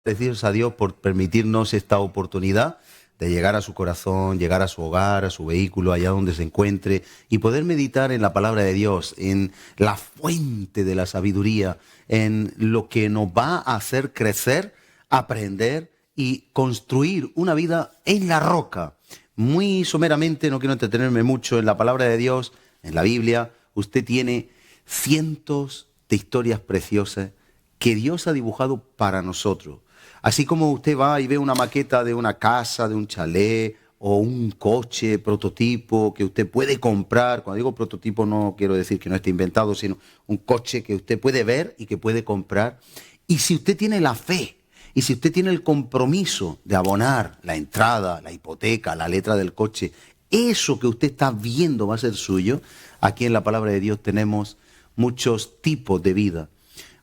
Agradecidos a Dios por permitirnos esta oportunidad de llegar a su corazón, llegar a su hogar, a su vehículo, allá donde se encuentre, y poder meditar en la palabra de Dios, en la fuente de la sabiduría, en lo que nos va a hacer crecer, aprender y construir una vida en la roca. Muy someramente, no quiero entretenerme mucho en la palabra de Dios, en la Biblia, usted tiene cientos de historias preciosas que Dios ha dibujado para nosotros. Así como usted va y ve una maqueta de una casa, de un chalet o un coche prototipo que usted puede comprar. Cuando digo prototipo no quiero decir que no esté inventado, sino un coche que usted puede ver y que puede comprar. Y si usted tiene la fe y si usted tiene el compromiso de abonar la entrada, la hipoteca, la letra del coche, eso que usted está viendo va a ser suyo. Aquí en la palabra de Dios tenemos muchos tipos de vida.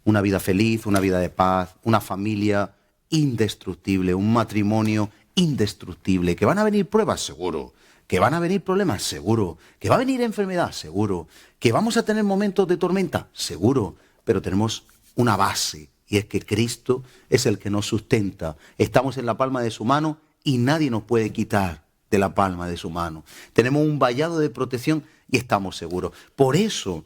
Una vida feliz, una vida de paz, una familia indestructible, un matrimonio indestructible. Que van a venir pruebas, seguro. Que van a venir problemas, seguro. Que va a venir enfermedad, seguro. Que vamos a tener momentos de tormenta, seguro. Pero tenemos una base, y es que Cristo es el que nos sustenta. Estamos en la palma de su mano y nadie nos puede quitar de la palma de su mano. Tenemos un vallado de protección y estamos seguros. Por eso,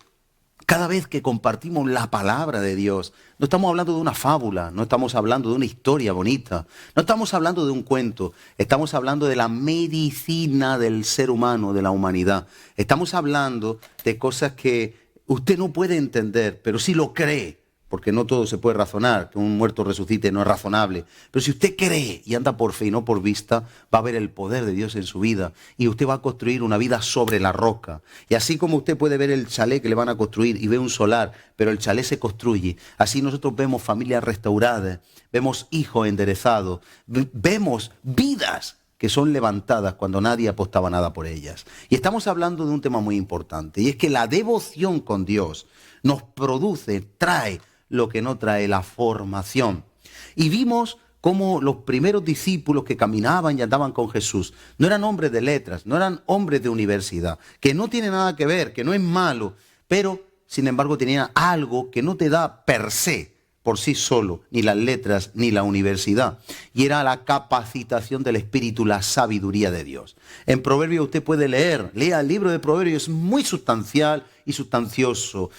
cada vez que compartimos la palabra de Dios, no estamos hablando de una fábula, no estamos hablando de una historia bonita, no estamos hablando de un cuento, estamos hablando de la medicina del ser humano, de la humanidad. Estamos hablando de cosas que usted no puede entender, pero sí lo cree, porque no todo se puede razonar, que un muerto resucite no es razonable. Pero si usted cree y anda por fe y no por vista, va a ver el poder de Dios en su vida y usted va a construir una vida sobre la roca. Y así como usted puede ver el chalet que le van a construir y ve un solar, pero el chalet se construye, así nosotros vemos familias restauradas, vemos hijos enderezados, vemos vidas que son levantadas cuando nadie apostaba nada por ellas. Y estamos hablando de un tema muy importante, y es que la devoción con Dios nos produce, trae lo que no trae la formación. Y vimos cómo los primeros discípulos que caminaban y andaban con Jesús no eran hombres de letras, no eran hombres de universidad, que no tiene nada que ver, que no es malo, pero sin embargo tenían algo que no te da per se, por sí solo, ni las letras ni la universidad, y era la capacitación del Espíritu, la sabiduría de Dios. En Proverbios usted puede lea el libro de Proverbios, es muy sustancial y sustancioso.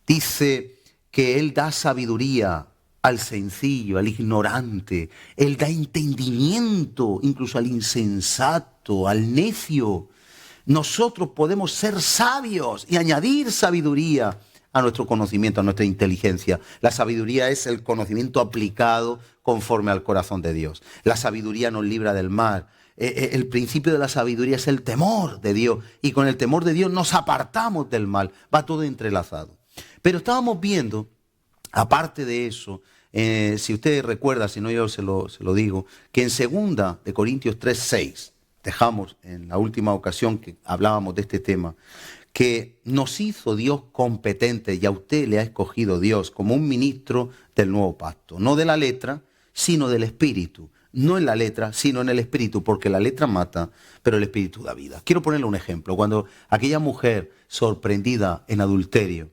Dice que Él da sabiduría al sencillo, al ignorante. Él da entendimiento incluso al insensato, al necio. Nosotros podemos ser sabios y añadir sabiduría a nuestro conocimiento, a nuestra inteligencia. La sabiduría es el conocimiento aplicado conforme al corazón de Dios. La sabiduría nos libra del mal. El principio de la sabiduría es el temor de Dios. Y con el temor de Dios nos apartamos del mal. Va todo entrelazado. Pero estábamos viendo, aparte de eso, si usted recuerda, si no yo se lo digo, que en 2 de Corintios 3:6, dejamos en la última ocasión que hablábamos de este tema, que nos hizo Dios competente y a usted le ha escogido Dios como un ministro del nuevo pacto, no de la letra, sino del espíritu. No en la letra, sino en el espíritu, porque la letra mata, pero el espíritu da vida. Quiero ponerle un ejemplo. Cuando aquella mujer sorprendida en adulterio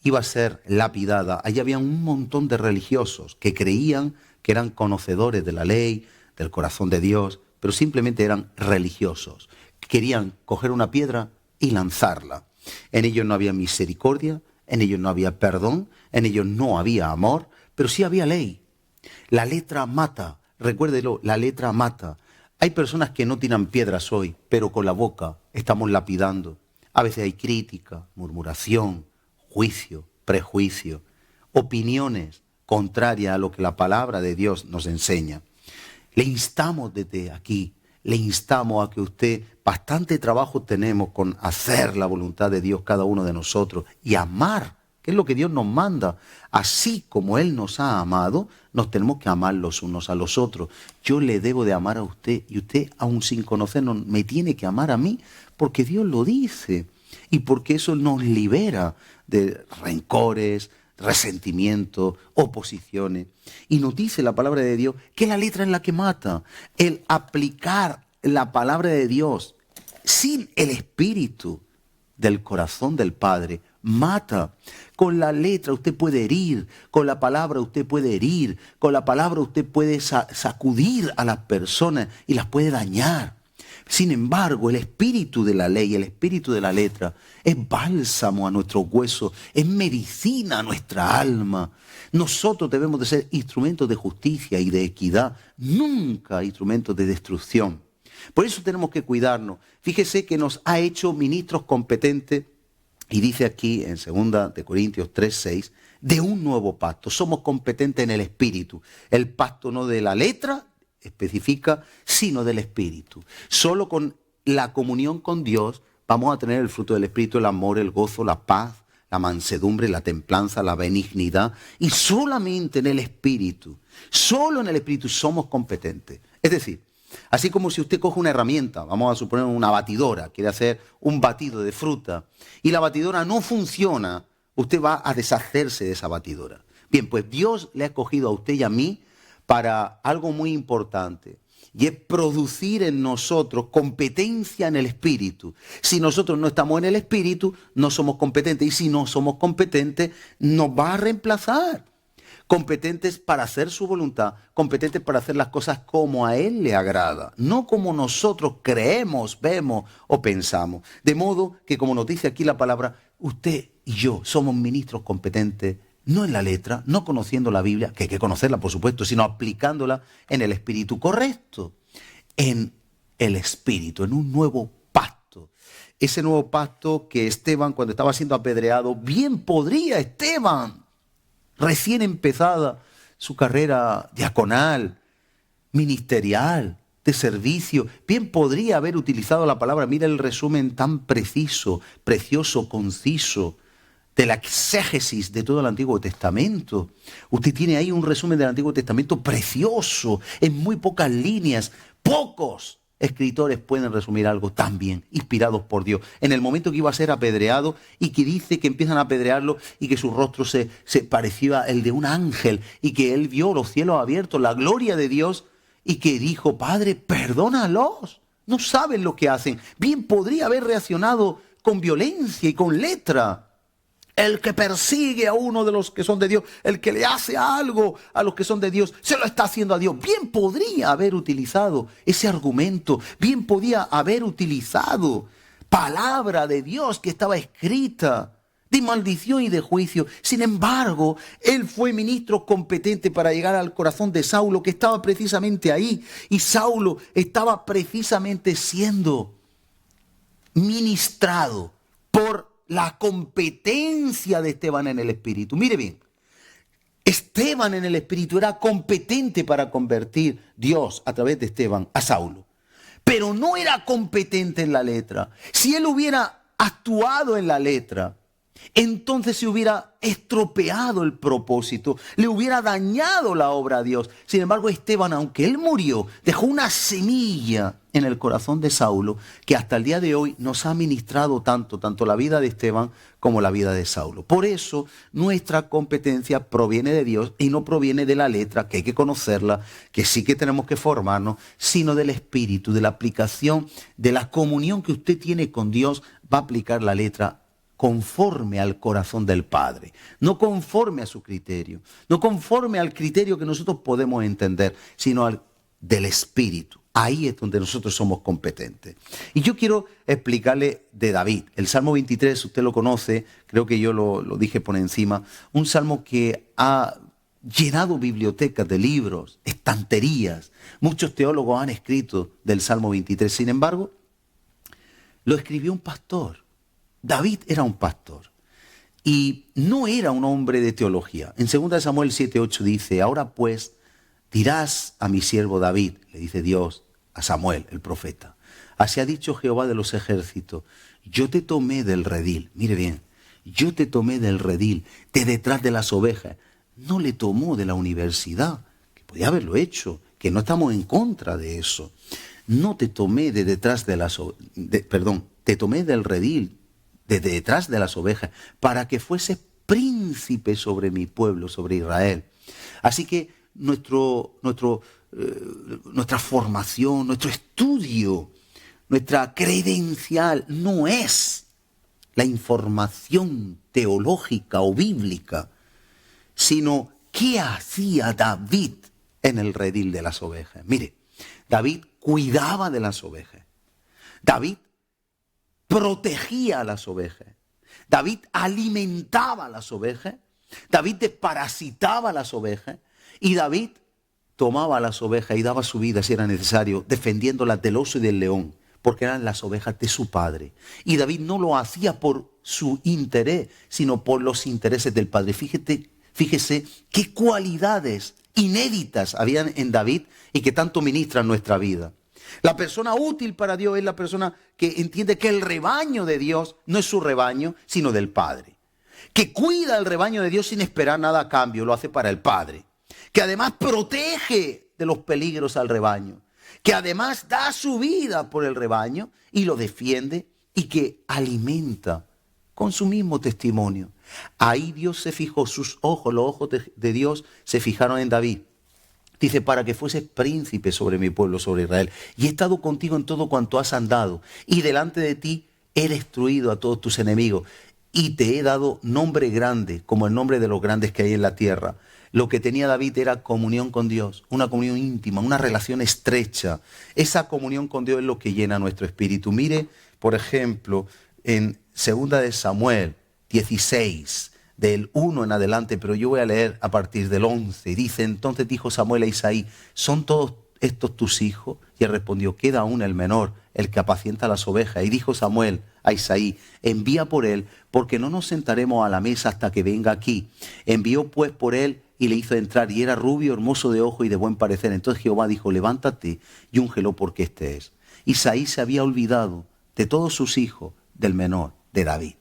iba a ser lapidada, allí había un montón de religiosos que creían que eran conocedores de la ley, del corazón de Dios, pero simplemente eran religiosos. Querían coger una piedra y lanzarla. En ellos no había misericordia, en ellos no había perdón, en ellos no había amor, pero sí había ley. La letra mata, recuérdelo, la letra mata. Hay personas que no tiran piedras hoy, pero con la boca estamos lapidando. A veces hay crítica, murmuración, juicio, prejuicio, opiniones contrarias a lo que la palabra de Dios nos enseña. Le instamos desde aquí, le instamos a que usted, bastante trabajo tenemos con hacer la voluntad de Dios cada uno de nosotros y amar, que es lo que Dios nos manda. Así como Él nos ha amado, nos tenemos que amar los unos a los otros. Yo le debo de amar a usted y usted, aun sin conocernos, me tiene que amar a mí porque Dios lo dice y porque eso nos libera de rencores, resentimientos, oposiciones. Y nos dice la palabra de Dios que la letra es la que mata. El aplicar la palabra de Dios sin el espíritu del corazón del Padre mata. Con la letra usted puede herir, con la palabra usted puede herir, con la palabra usted puede sacudir a las personas y las puede dañar. Sin embargo, el espíritu de la ley, el espíritu de la letra, es bálsamo a nuestros huesos, es medicina a nuestra alma. Nosotros debemos de ser instrumentos de justicia y de equidad, nunca instrumentos de destrucción. Por eso tenemos que cuidarnos. Fíjese que nos ha hecho ministros competentes, y dice aquí en 2 de Corintios 3:6, de un nuevo pacto. Somos competentes en el espíritu. El pacto no de la letra, especifica, sino del espíritu. Solo con la comunión con Dios vamos a tener el fruto del espíritu, el amor, el gozo, la paz, la mansedumbre, la templanza, la benignidad. Y solamente en el espíritu, solo en el espíritu somos competentes. Es decir, así como si usted coge una herramienta, vamos a suponer una batidora, quiere hacer un batido de fruta, y la batidora no funciona, usted va a deshacerse de esa batidora. Bien, pues Dios le ha escogido a usted y a mí para algo muy importante, y es producir en nosotros competencia en el espíritu. Si nosotros no estamos en el espíritu, no somos competentes, y si no somos competentes, nos va a reemplazar. Competentes para hacer su voluntad, competentes para hacer las cosas como a Él le agrada, no como nosotros creemos, vemos o pensamos. De modo que, como nos dice aquí la palabra, usted y yo somos ministros competentes, no en la letra, no conociendo la Biblia, que hay que conocerla por supuesto, sino aplicándola en el espíritu correcto, en el espíritu, en un nuevo pacto. Ese nuevo pacto que Esteban, cuando estaba siendo apedreado, bien podría Esteban, recién empezada su carrera diaconal, ministerial, de servicio, bien podría haber utilizado la palabra. Mira el resumen tan preciso, precioso, conciso de la exégesis de todo el Antiguo Testamento. Usted tiene ahí un resumen del Antiguo Testamento precioso, en muy pocas líneas. Pocos escritores pueden resumir algo tan bien, inspirados por Dios. En el momento que iba a ser apedreado y que dice que empiezan a apedrearlo y que su rostro se parecía el de un ángel y que él vio los cielos abiertos, la gloria de Dios, y que dijo: Padre, perdónalos, no saben lo que hacen. Bien podría haber reaccionado con violencia y con letra. El que persigue a uno de los que son de Dios, el que le hace algo a los que son de Dios, se lo está haciendo a Dios. Bien podría haber utilizado ese argumento, bien podía haber utilizado palabra de Dios que estaba escrita, de maldición y de juicio. Sin embargo, él fue ministro competente para llegar al corazón de Saulo, que estaba precisamente ahí. Y Saulo estaba precisamente siendo ministrado por la competencia de Esteban en el espíritu. Mire bien, Esteban en el espíritu era competente para convertir Dios a través de Esteban a Saulo, pero no era competente en la letra. Si él hubiera actuado en la letra, entonces se hubiera estropeado el propósito, le hubiera dañado la obra a Dios. Sin embargo, Esteban, aunque él murió, dejó una semilla en el corazón de Saulo que hasta el día de hoy nos ha ministrado tanto la vida de Esteban como la vida de Saulo. Por eso nuestra competencia proviene de Dios y no proviene de la letra, que hay que conocerla, que sí que tenemos que formarnos, sino del espíritu, de la aplicación, de la comunión que usted tiene con Dios. Va a aplicar la letra conforme al corazón del Padre, no conforme a su criterio, no conforme al criterio que nosotros podemos entender, sino al del Espíritu. Ahí es donde nosotros somos competentes. Y yo quiero explicarle de David. El Salmo 23, usted lo conoce, creo que yo lo dije por encima, un salmo que ha llenado bibliotecas de libros, estanterías. Muchos teólogos han escrito del Salmo 23, sin embargo, lo escribió un pastor. David era un pastor y no era un hombre de teología. En 2 Samuel 7:8 dice: ahora pues dirás a mi siervo David, le dice Dios a Samuel, el profeta, así ha dicho Jehová de los ejércitos, yo te tomé del redil. Mire bien, yo te tomé del redil, de detrás de las ovejas. No le tomó de la universidad, que podía haberlo hecho, que no estamos en contra de eso. No te tomé de detrás de las te tomé del redil, de detrás de las ovejas, para que fuese príncipe sobre mi pueblo, sobre Israel. Así que nuestra formación, nuestro estudio, nuestra credencial no es la información teológica o bíblica, sino qué hacía David en el redil de las ovejas. Mire, David cuidaba de las ovejas. David protegía a las ovejas. David alimentaba a las ovejas. David desparasitaba a las ovejas. Y David tomaba a las ovejas y daba su vida si era necesario, defendiéndolas del oso y del león, porque eran las ovejas de su padre. Y David no lo hacía por su interés, sino por los intereses del padre. Fíjese qué cualidades inéditas habían en David y que tanto ministran nuestra vida. La persona útil para Dios es la persona que entiende que el rebaño de Dios no es su rebaño, sino del Padre. Que cuida el rebaño de Dios sin esperar nada a cambio, lo hace para el Padre. Que además protege de los peligros al rebaño. Que además da su vida por el rebaño y lo defiende y que alimenta con su mismo testimonio. Ahí Dios se fijó, sus ojos, los ojos de Dios se fijaron en David. Dice, para que fueses príncipe sobre mi pueblo, sobre Israel. Y he estado contigo en todo cuanto has andado. Y delante de ti he destruido a todos tus enemigos. Y te he dado nombre grande, como el nombre de los grandes que hay en la tierra. Lo que tenía David era comunión con Dios, una comunión íntima, una relación estrecha. Esa comunión con Dios es lo que llena nuestro espíritu. Mire, por ejemplo, en 2 de Samuel 16, del 1 en adelante, pero yo voy a leer a partir del 11. Dice, entonces dijo Samuel a Isaí, ¿son todos estos tus hijos? Y él respondió, queda aún el menor, el que apacienta las ovejas. Y dijo Samuel a Isaí, envía por él, porque no nos sentaremos a la mesa hasta que venga aquí. Envió pues por él y le hizo entrar, y era rubio, hermoso de ojo y de buen parecer. Entonces Jehová dijo, levántate y úngelo porque este es. Isaí se había olvidado de todos sus hijos, del menor, de David.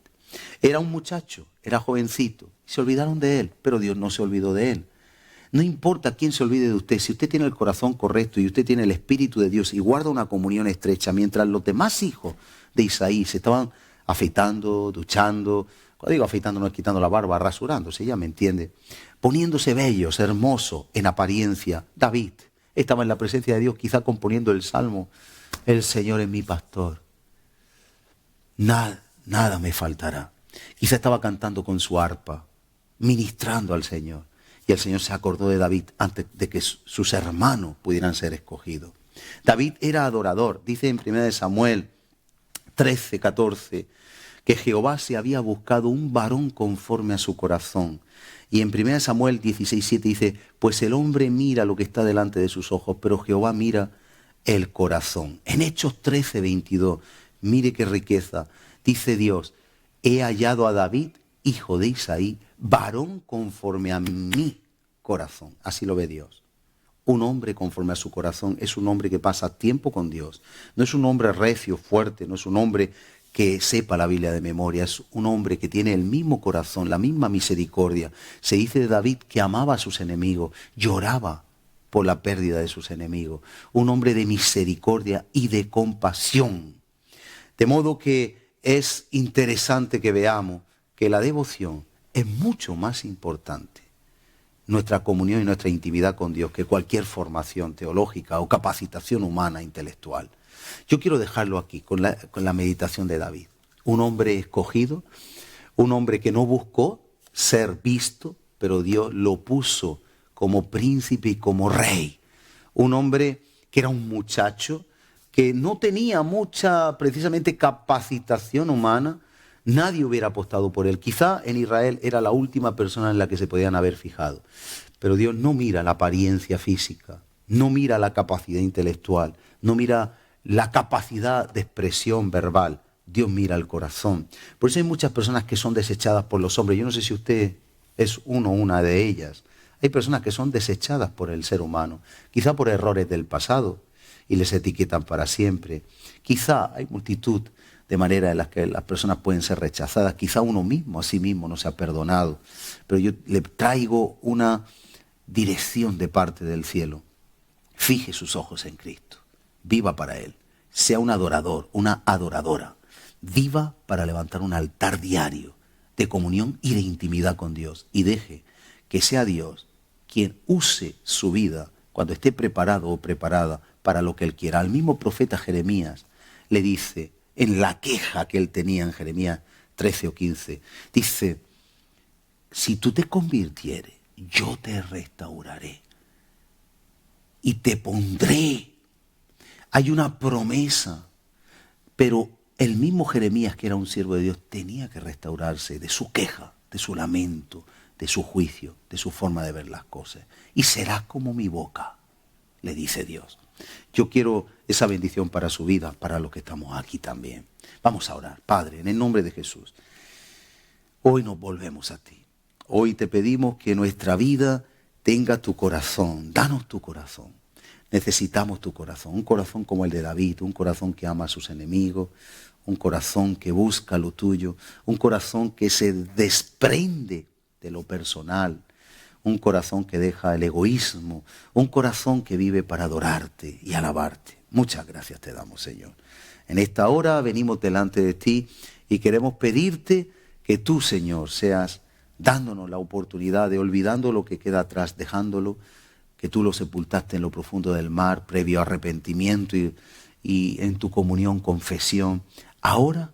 Era un muchacho, era jovencito, se olvidaron de él, pero Dios no se olvidó de él. No importa quién se olvide de usted, si usted tiene el corazón correcto y usted tiene el Espíritu de Dios y guarda una comunión estrecha, mientras los demás hijos de Isaí se estaban afeitando, duchando, cuando digo afeitando no es quitando la barba, rasurándose, ya me entiende, poniéndose bellos, hermosos en apariencia, David estaba en la presencia de Dios, quizá componiendo el salmo, el Señor es mi pastor, nada me faltará. Quizá estaba cantando con su arpa, ministrando al Señor. Y el Señor se acordó de David antes de que sus hermanos pudieran ser escogidos. David era adorador. Dice en 1 Samuel 13, 14, que Jehová se había buscado un varón conforme a su corazón. Y en 1 Samuel 16, 7 dice, pues el hombre mira lo que está delante de sus ojos, pero Jehová mira el corazón. En Hechos 13, 22, mire qué riqueza. Dice Dios, he hallado a David, hijo de Isaí, varón conforme a mi corazón. Así lo ve Dios. Un hombre conforme a su corazón es un hombre que pasa tiempo con Dios. No es un hombre recio, fuerte, no es un hombre que sepa la Biblia de memoria. Es un hombre que tiene el mismo corazón, la misma misericordia. Se dice de David que amaba a sus enemigos, lloraba por la pérdida de sus enemigos. Un hombre de misericordia y de compasión. De modo que es interesante que veamos que la devoción es mucho más importante, nuestra comunión y nuestra intimidad con Dios, que cualquier formación teológica o capacitación humana intelectual. Yo quiero dejarlo aquí con la meditación de David. Un hombre escogido, un hombre que no buscó ser visto, pero Dios lo puso como príncipe y como rey. Un hombre que era un muchacho, que no tenía mucha, precisamente, capacitación humana. Nadie hubiera apostado por él. Quizá en Israel era la última persona en la que se podían haber fijado. Pero Dios no mira la apariencia física, no mira la capacidad intelectual, no mira la capacidad de expresión verbal. Dios mira el corazón. Por eso hay muchas personas que son desechadas por los hombres. Yo no sé si usted es uno o una de ellas. Hay personas que son desechadas por el ser humano, quizá por errores del pasado, y les etiquetan para siempre. Quizá hay multitud de maneras en las que las personas pueden ser rechazadas. Quizá uno mismo, a sí mismo, no se ha perdonado. Pero yo le traigo una dirección de parte del cielo. Fije sus ojos en Cristo. Viva para Él. Sea un adorador, una adoradora. Viva para levantar un altar diario de comunión y de intimidad con Dios. Y deje que sea Dios quien use su vida cuando esté preparado o preparada para lo que Él quiera. Al mismo profeta Jeremías le dice, en la queja que él tenía en Jeremías 13 o 15, dice, si tú te convirtieres, yo te restauraré y te pondré. Hay una promesa, pero el mismo Jeremías, que era un siervo de Dios, tenía que restaurarse de su queja, de su lamento, de su juicio, de su forma de ver las cosas. Y serás como mi boca, le dice Dios. Yo quiero esa bendición para su vida, para los que estamos aquí también. Vamos a orar. Padre, en el nombre de Jesús, hoy nos volvemos a ti. Hoy te pedimos que nuestra vida tenga tu corazón. Danos tu corazón. Necesitamos tu corazón. Un corazón como el de David, un corazón que ama a sus enemigos, un corazón que busca lo tuyo, un corazón que se desprende de lo personal, un corazón que deja el egoísmo, un corazón que vive para adorarte y alabarte. Muchas gracias te damos, Señor. En esta hora venimos delante de ti y queremos pedirte que tú, Señor, seas dándonos la oportunidad de, olvidando lo que queda atrás, dejándolo, que tú lo sepultaste en lo profundo del mar, previo arrepentimiento y en tu comunión, confesión. Ahora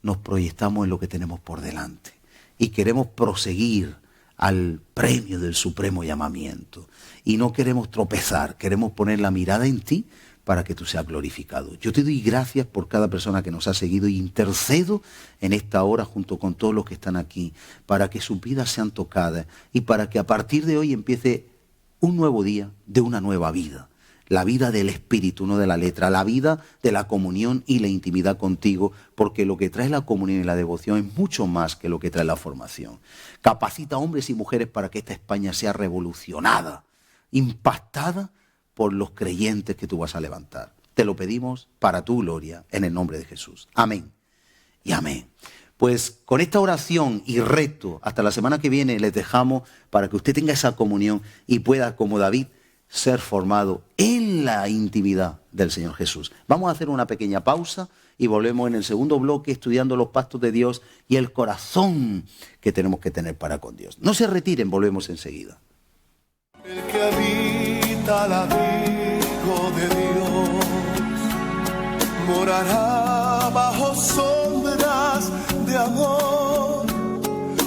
nos proyectamos en lo que tenemos por delante y queremos proseguir al premio del supremo llamamiento. Y no queremos tropezar, queremos poner la mirada en ti para que tú seas glorificado. Yo te doy gracias por cada persona que nos ha seguido y intercedo en esta hora junto con todos los que están aquí para que sus vidas sean tocadas y para que a partir de hoy empiece un nuevo día de una nueva vida. La vida del espíritu, no de la letra, la vida de la comunión y la intimidad contigo, porque lo que trae la comunión y la devoción es mucho más que lo que trae la formación. Capacita a hombres y mujeres para que esta España sea revolucionada, impactada por los creyentes que tú vas a levantar. Te lo pedimos para tu gloria, en el nombre de Jesús. Amén y amén. Pues con esta oración y reto, hasta la semana que viene les dejamos para que usted tenga esa comunión y pueda, como David, ser formado en la intimidad del Señor Jesús. Vamos a hacer una pequeña pausa y volvemos en el segundo bloque estudiando los pactos de Dios y el corazón que tenemos que tener para con Dios. No se retiren, volvemos enseguida. El que habita al abrigo de Dios morará bajo sombras de amor.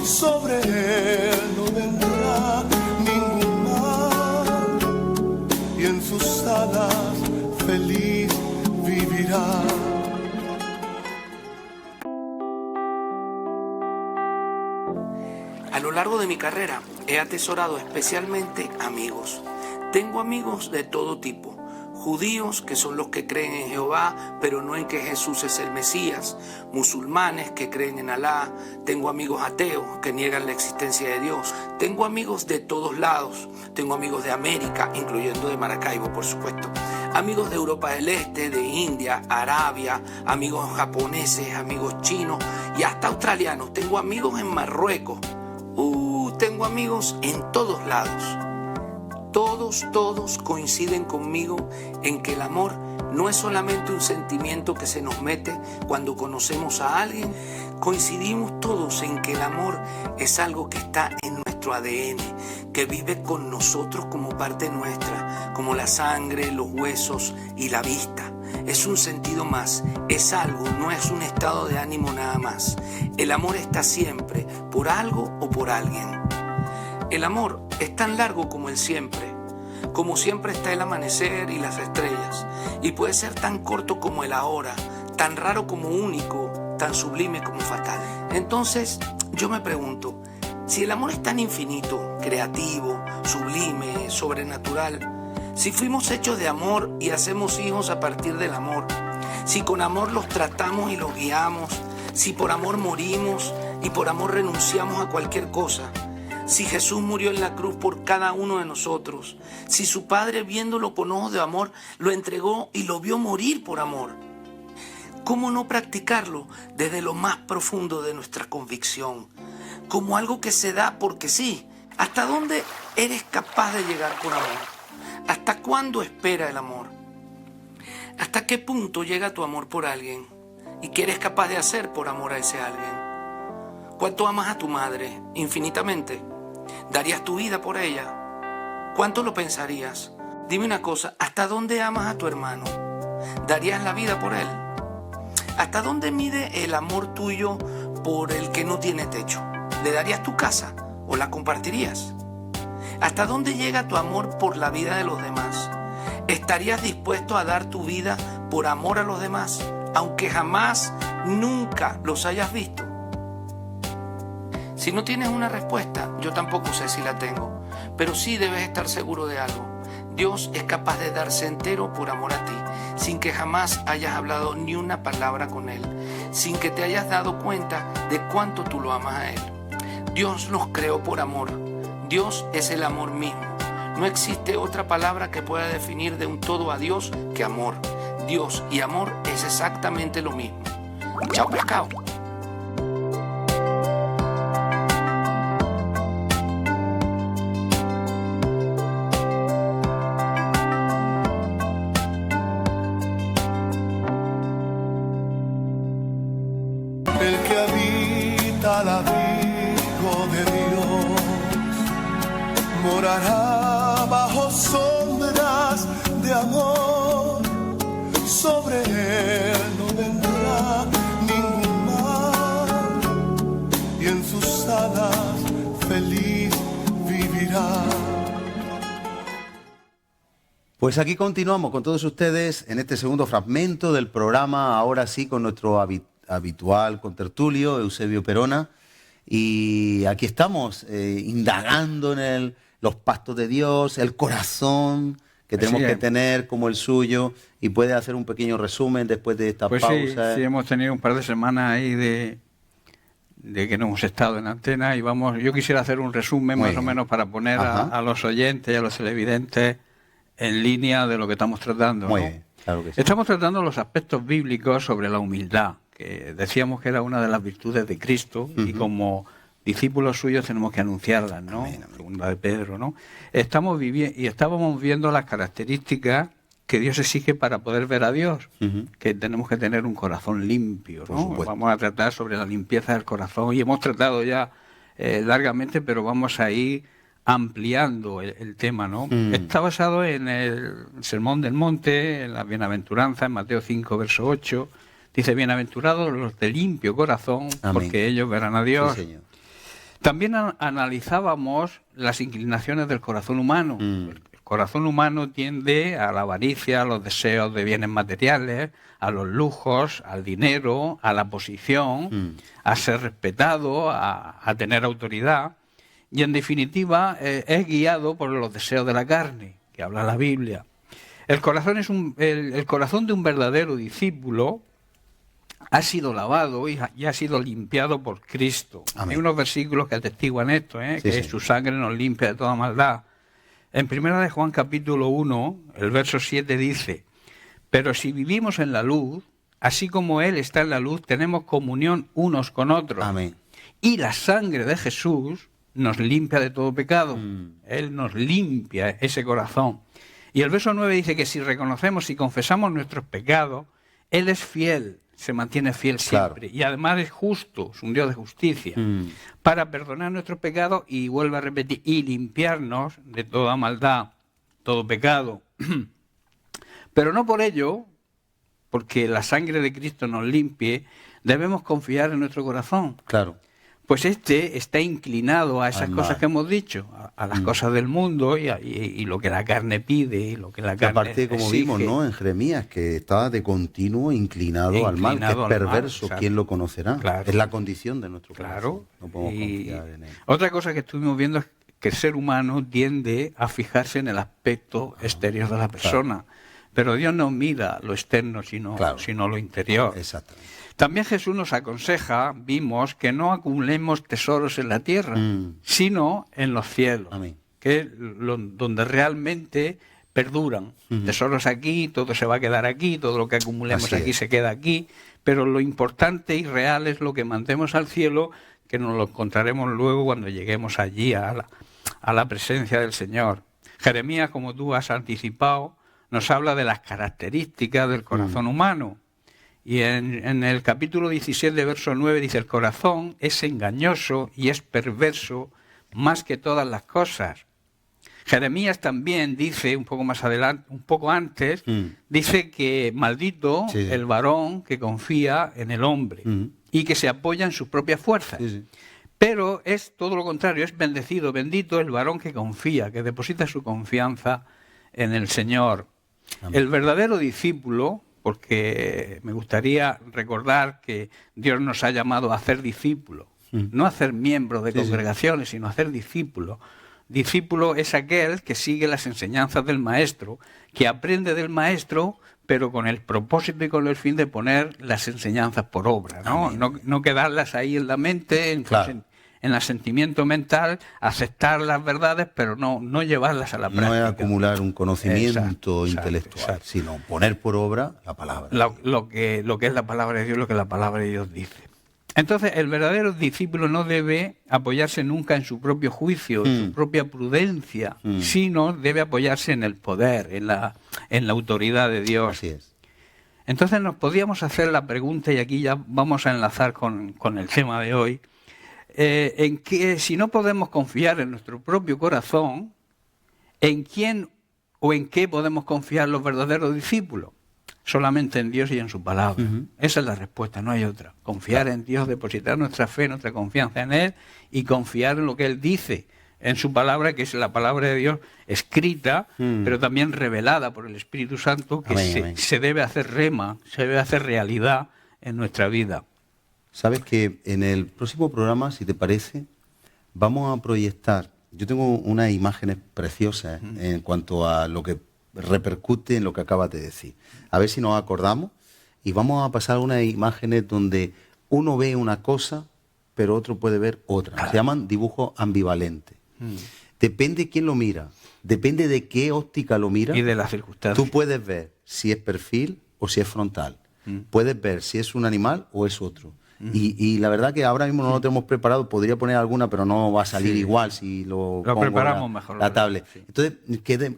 Sobre él no vendrá ningún mal y en sus alas feliz vivirá. A lo largo de mi carrera he atesorado especialmente amigos. Tengo amigos de todo tipo. Judíos, que son los que creen en Jehová, pero no en que Jesús es el Mesías. Musulmanes que creen en Alá. Tengo amigos ateos que niegan la existencia de Dios. Tengo amigos de todos lados. Tengo amigos de América, incluyendo de Maracaibo, por supuesto. Amigos de Europa del Este, de India, Arabia, amigos japoneses, amigos chinos y hasta australianos. Tengo amigos en Marruecos. Tengo amigos en todos lados. Todos coinciden conmigo en que el amor no es solamente un sentimiento que se nos mete cuando conocemos a alguien. Coincidimos todos en que el amor es algo que está en nuestro ADN, que vive con nosotros como parte nuestra, como la sangre, los huesos y la vista. Es un sentido más, es algo, no es un estado de ánimo nada más. El amor está siempre, por algo o por alguien. El amor es tan largo como el siempre. Como siempre está el amanecer y las estrellas. Y puede ser tan corto como el ahora, tan raro como único, tan sublime como fatal. Entonces, yo me pregunto, si el amor es tan infinito, creativo, sublime, sobrenatural, si fuimos hechos de amor y hacemos hijos a partir del amor, si con amor los tratamos y los guiamos, si por amor morimos y por amor renunciamos a cualquier cosa, si Jesús murió en la cruz por cada uno de nosotros, si su Padre, viéndolo con ojos de amor, lo entregó y lo vio morir por amor, ¿cómo no practicarlo desde lo más profundo de nuestra convicción? Como algo que se da porque sí. ¿Hasta dónde eres capaz de llegar por amor? ¿Hasta cuándo espera el amor? ¿Hasta qué punto llega tu amor por alguien? ¿Y qué eres capaz de hacer por amor a ese alguien? ¿Cuánto amas a tu madre? Infinitamente. ¿Darías tu vida por ella? ¿Cuánto lo pensarías? Dime una cosa, ¿hasta dónde amas a tu hermano? ¿Darías la vida por él? ¿Hasta dónde mide el amor tuyo por el que no tiene techo? ¿Le darías tu casa o la compartirías? ¿Hasta dónde llega tu amor por la vida de los demás? ¿Estarías dispuesto a dar tu vida por amor a los demás, aunque jamás, nunca los hayas visto? Si no tienes una respuesta, yo tampoco sé si la tengo, pero sí debes estar seguro de algo. Dios es capaz de darse entero por amor a ti, sin que jamás hayas hablado ni una palabra con Él, sin que te hayas dado cuenta de cuánto tú lo amas a Él. Dios nos creó por amor. Dios es el amor mismo. No existe otra palabra que pueda definir de un todo a Dios que amor. Dios y amor es exactamente lo mismo. Chao, pescado. El que habita al abrigo de Dios morará bajo sombras de amor. Sobre él no vendrá ningún mal, y en sus alas feliz vivirá. Pues aquí continuamos con todos ustedes en este segundo fragmento del programa, ahora sí con nuestro habitual contertulio, Eusebio Perona, y aquí estamos indagando en los pactos de Dios, el corazón que tenemos que tener como el suyo, y puede hacer un pequeño resumen después de esta pausa. Sí, hemos tenido un par de semanas ahí de que no hemos estado en antena, y yo quisiera hacer un resumen más o menos para poner a los oyentes y a los televidentes en línea de lo que estamos tratando, ¿no? Bien, claro que sí. Estamos tratando los aspectos bíblicos sobre la humildad, que decíamos que era una de las virtudes de Cristo, y como discípulos suyos tenemos que anunciarlas, ¿no? Amén, amén. Segunda de Pedro, ¿no? Estábamos viendo las características que Dios exige para poder ver a Dios, que tenemos que tener un corazón limpio, ¿no? Vamos a tratar sobre la limpieza del corazón, y hemos tratado ya largamente, pero vamos a ir ampliando el tema, ¿no? Está basado en el Sermón del Monte, en la Bienaventuranza, en Mateo 5, verso 8. Dice: bienaventurados los de limpio corazón, amén, porque ellos verán a Dios. Sí, señor. También analizábamos las inclinaciones del corazón humano. El corazón humano tiende a la avaricia, a los deseos de bienes materiales, a los lujos, al dinero, a la posición, a ser respetado, a tener autoridad. Y en definitiva es guiado por los deseos de la carne, que habla la Biblia. El corazón el corazón de un verdadero discípulo ha sido lavado y ha sido limpiado por Cristo. Amén. Hay unos versículos que atestiguan esto, que su sangre nos limpia de toda maldad. En 1 de Juan capítulo 1, el verso 7 dice: pero si vivimos en la luz, así como Él está en la luz, tenemos comunión unos con otros. Amén. Y la sangre de Jesús nos limpia de todo pecado. Él nos limpia ese corazón. Y el verso 9 dice que si reconocemos y confesamos nuestros pecados, Él es fiel, se mantiene fiel siempre. Claro. Y además es justo, es un Dios de justicia, para perdonar nuestros pecados, y vuelve a repetir, y limpiarnos de toda maldad, todo pecado. Pero no por ello, porque la sangre de Cristo nos limpie, debemos confiar en nuestro corazón. Claro. Pues está inclinado a esas cosas que hemos dicho, a las cosas del mundo y lo que la carne pide, y lo que la carne aparte, como exige. vimos, ¿no?, en Jeremías, que está de continuo inclinado al mal, que es perverso, ¿quién lo conocerá? Claro. Es la condición de nuestro corazón. Claro. No podemos confiar en él. Otra cosa que estuvimos viendo es que el ser humano tiende a fijarse en el aspecto exterior de la persona, pero Dios no mira lo externo, sino lo interior. Exactamente. También Jesús nos aconseja, vimos, que no acumulemos tesoros en la tierra, sino en los cielos, Amén, que es donde realmente perduran. Tesoros aquí, todo se va a quedar aquí, todo lo que acumulemos aquí se queda aquí, pero lo importante y real es lo que mandemos al cielo, que nos lo encontraremos luego cuando lleguemos allí a la presencia del Señor. Jeremías, como tú has anticipado, nos habla de las características del corazón humano. Y en el capítulo 17, verso 9, dice: el corazón es engañoso y es perverso más que todas las cosas. Jeremías también dice, un poco más adelante, un poco antes, dice que maldito el varón que confía en el hombre. y que se apoya en sus propias fuerzas. Sí, sí. Pero es todo lo contrario, es bendecido, bendito el varón que confía, que deposita su confianza en el Señor. Amén. El verdadero discípulo, porque me gustaría recordar que Dios nos ha llamado a hacer discípulos, no a ser miembros de congregaciones, sino a hacer discípulos. Discípulo es aquel que sigue las enseñanzas del maestro, que aprende del maestro, pero con el propósito y con el fin de poner las enseñanzas por obra, ¿no? No quedarlas ahí en la mente, en el sentimiento mental, aceptar las verdades, pero no llevarlas a la práctica. No es acumular un conocimiento intelectual, sino poner por obra la palabra. Lo que es la palabra de Dios, lo que la palabra de Dios dice. Entonces, el verdadero discípulo no debe apoyarse nunca en su propio juicio, en su propia prudencia, sino debe apoyarse en el poder, en la autoridad de Dios. Así es. Entonces nos podíamos hacer la pregunta, y aquí ya vamos a enlazar con el tema de hoy, en que si no podemos confiar en nuestro propio corazón, ¿en quién o en qué podemos confiar los verdaderos discípulos? Solamente en Dios y en su palabra. Esa es la respuesta, no hay otra. Confiar en Dios, depositar nuestra fe, nuestra confianza en Él y confiar en lo que Él dice, en su palabra, que es la palabra de Dios escrita, pero también revelada por el Espíritu Santo, que se debe hacer rema, se debe hacer realidad en nuestra vida. Sabes que en el próximo programa, si te parece, vamos a proyectar, yo tengo unas imágenes preciosas en cuanto a lo que repercute en lo que acabas de decir. A ver si nos acordamos y vamos a pasar unas imágenes donde uno ve una cosa, pero otro puede ver otra. Se llaman dibujos ambivalentes. Depende quién lo mira, depende de qué óptica lo mira. Y de las circunstancias. Tú puedes ver si es perfil o si es frontal. Puedes ver si es un animal o es otro. Y la verdad que ahora mismo no lo tenemos preparado, podría poner alguna, pero no va a salir igual si lo pongo preparamos mejor. La tablet. Sí. Entonces,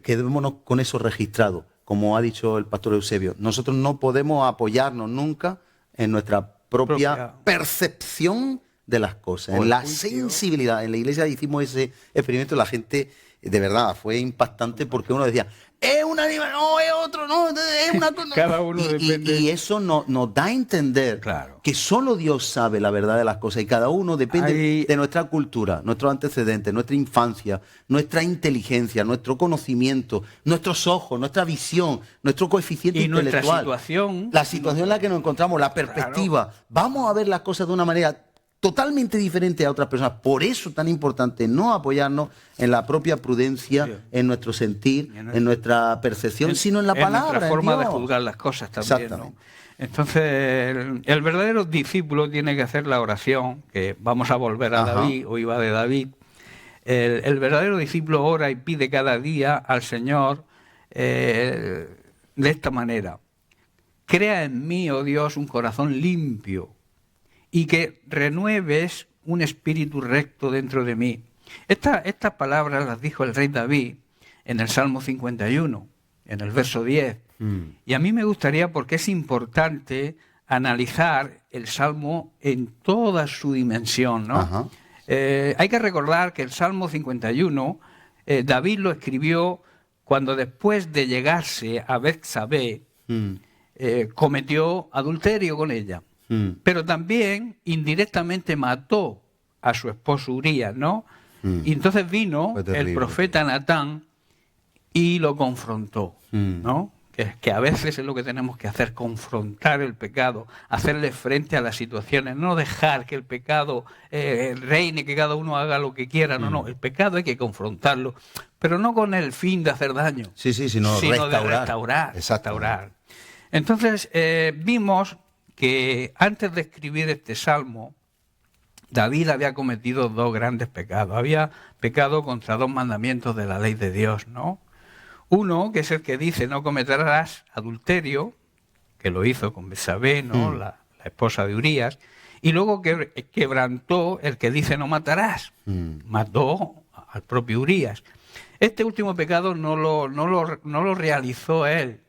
quedémonos con eso registrado, como ha dicho el pastor Eusebio. Nosotros no podemos apoyarnos nunca en nuestra propia percepción de las cosas, en la sensibilidad. En la iglesia hicimos ese experimento, la gente, de verdad, fue impactante porque uno decía, es un animal, no, es otro, no, es una cosa. Cada uno depende. Y eso nos da a entender que solo Dios sabe la verdad de las cosas y cada uno depende de nuestra cultura, nuestros antecedentes, nuestra infancia, nuestra inteligencia, nuestro conocimiento, nuestros ojos, nuestra visión, nuestro coeficiente intelectual. Nuestra situación. La situación en la que nos encontramos, la perspectiva. Vamos a ver las cosas de una manera totalmente diferente a otras personas. Por eso tan importante no apoyarnos en la propia prudencia, en nuestro sentir, en nuestra percepción, sino en la palabra. En nuestra forma de juzgar las cosas también, ¿no? Entonces, el verdadero discípulo tiene que hacer la oración, que vamos a volver a David, hoy va de David. El verdadero discípulo ora y pide cada día al Señor de esta manera: crea en mí, oh Dios, un corazón limpio, y que renueves un espíritu recto dentro de mí. Estas palabras las dijo el rey David en el Salmo 51, en el verso 10. Y a mí me gustaría, porque es importante analizar el Salmo en toda su dimensión, ¿no? Hay que recordar que el Salmo 51, David lo escribió cuando, después de llegarse a Betsabé, cometió adulterio con ella. Pero también indirectamente mató a su esposo Urías, ¿no? Y entonces vino el profeta Natán y lo confrontó, ¿no? Que a veces es lo que tenemos que hacer, confrontar el pecado, hacerle frente a las situaciones, no dejar que el pecado reine, que cada uno haga lo que quiera, no, el pecado hay que confrontarlo, pero no con el fin de hacer daño, sino de restaurar. Entonces vimos que antes de escribir este salmo, David había cometido dos grandes pecados. Había pecado contra dos mandamientos de la ley de Dios, ¿no? Uno, que es el que dice, no cometerás adulterio, que lo hizo con Betsabé, ¿no? La esposa de Urías, y luego que quebrantó el que dice, no matarás. Mató al propio Urías. Este último pecado no lo realizó él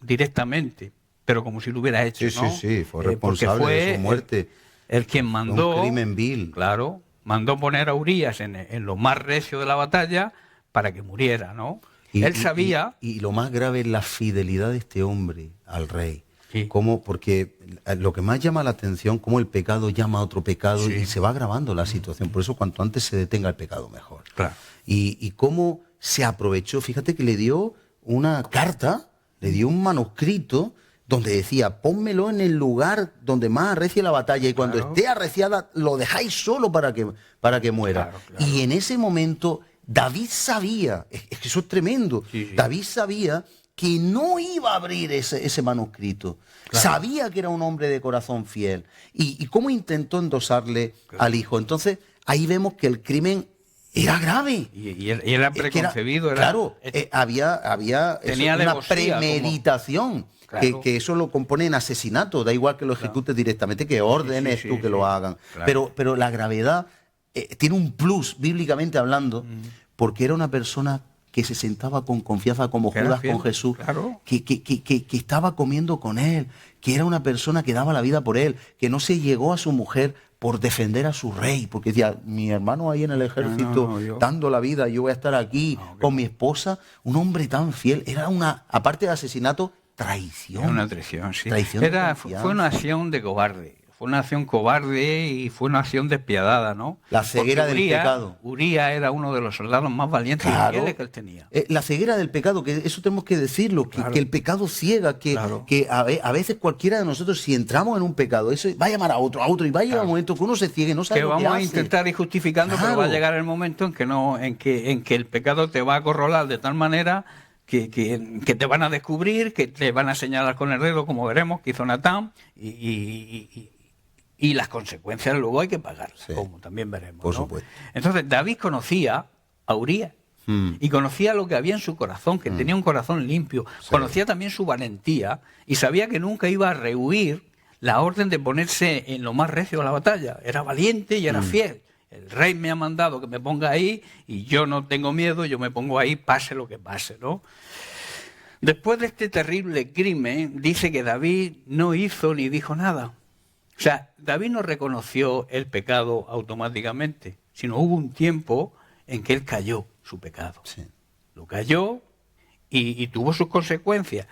directamente, pero como si lo hubiera hecho, ¿no? Sí, fue responsable de su muerte. El quien mandó, un crimen vil. Claro, mandó poner a Urías en lo más recio de la batalla para que muriera, ¿no? Él sabía. Y lo más grave es la fidelidad de este hombre al rey. Sí. Porque lo que más llama la atención, cómo el pecado llama a otro pecado y se va agravando la situación. Por eso cuanto antes se detenga el pecado, mejor. Claro. Y cómo se aprovechó, fíjate que le dio una carta, le dio un manuscrito donde decía, pónmelo en el lugar donde más arrecie la batalla y cuando esté arreciada lo dejáis solo para que muera. Claro. Y en ese momento David sabía, es que eso es tremendo, David sabía que no iba a abrir ese manuscrito. Claro. Sabía que era un hombre de corazón fiel. ¿Y cómo intentó endosarle al hijo? Entonces, ahí vemos que el crimen era grave. Y era preconcebido. Claro, había tenía una premeditación. Claro. Que eso lo compone en asesinato. Da igual que lo ejecutes directamente, que ordenes tú que lo hagan. Claro. Pero la gravedad tiene un plus, bíblicamente hablando, porque era una persona que se sentaba con confianza como Judas con Jesús, que estaba comiendo con él, que era una persona que daba la vida por él, que no se llegó a su mujer por defender a su rey, porque decía, mi hermano ahí en el ejército dando la vida, yo voy a estar aquí con mi esposa. Un hombre tan fiel, era aparte de asesinato, traición. Era una traición, sí. Fue una acción de cobarde. Fue una acción cobarde y fue una acción despiadada, ¿no? La ceguera del pecado. Uría era uno de los soldados más valientes y fieles que él tenía. La ceguera del pecado, que eso tenemos que decirlo, que el pecado ciega, que a veces cualquiera de nosotros, si entramos en un pecado, eso va a llamar a otro, y va a llegar un momento que uno se ciegue, no sabe lo que vamos hace. A intentar ir justificando, pero va a llegar el momento en que el pecado te va a acorralar de tal manera que te van a descubrir, que te van a señalar con el dedo, como veremos, que hizo Natán, y las consecuencias luego hay que pagarlas, como también veremos. Por supuesto. Entonces David conocía a Uría y conocía lo que había en su corazón, que tenía un corazón limpio, conocía también su valentía y sabía que nunca iba a rehuir la orden de ponerse en lo más recio a la batalla. Era valiente y era fiel. El rey me ha mandado que me ponga ahí y yo no tengo miedo, yo me pongo ahí, pase lo que pase, ¿no? Después de este terrible crimen, dice que David no hizo ni dijo nada. O sea, David no reconoció el pecado automáticamente, sino hubo un tiempo en que él cayó su pecado. Sí. Lo cayó y tuvo sus consecuencias.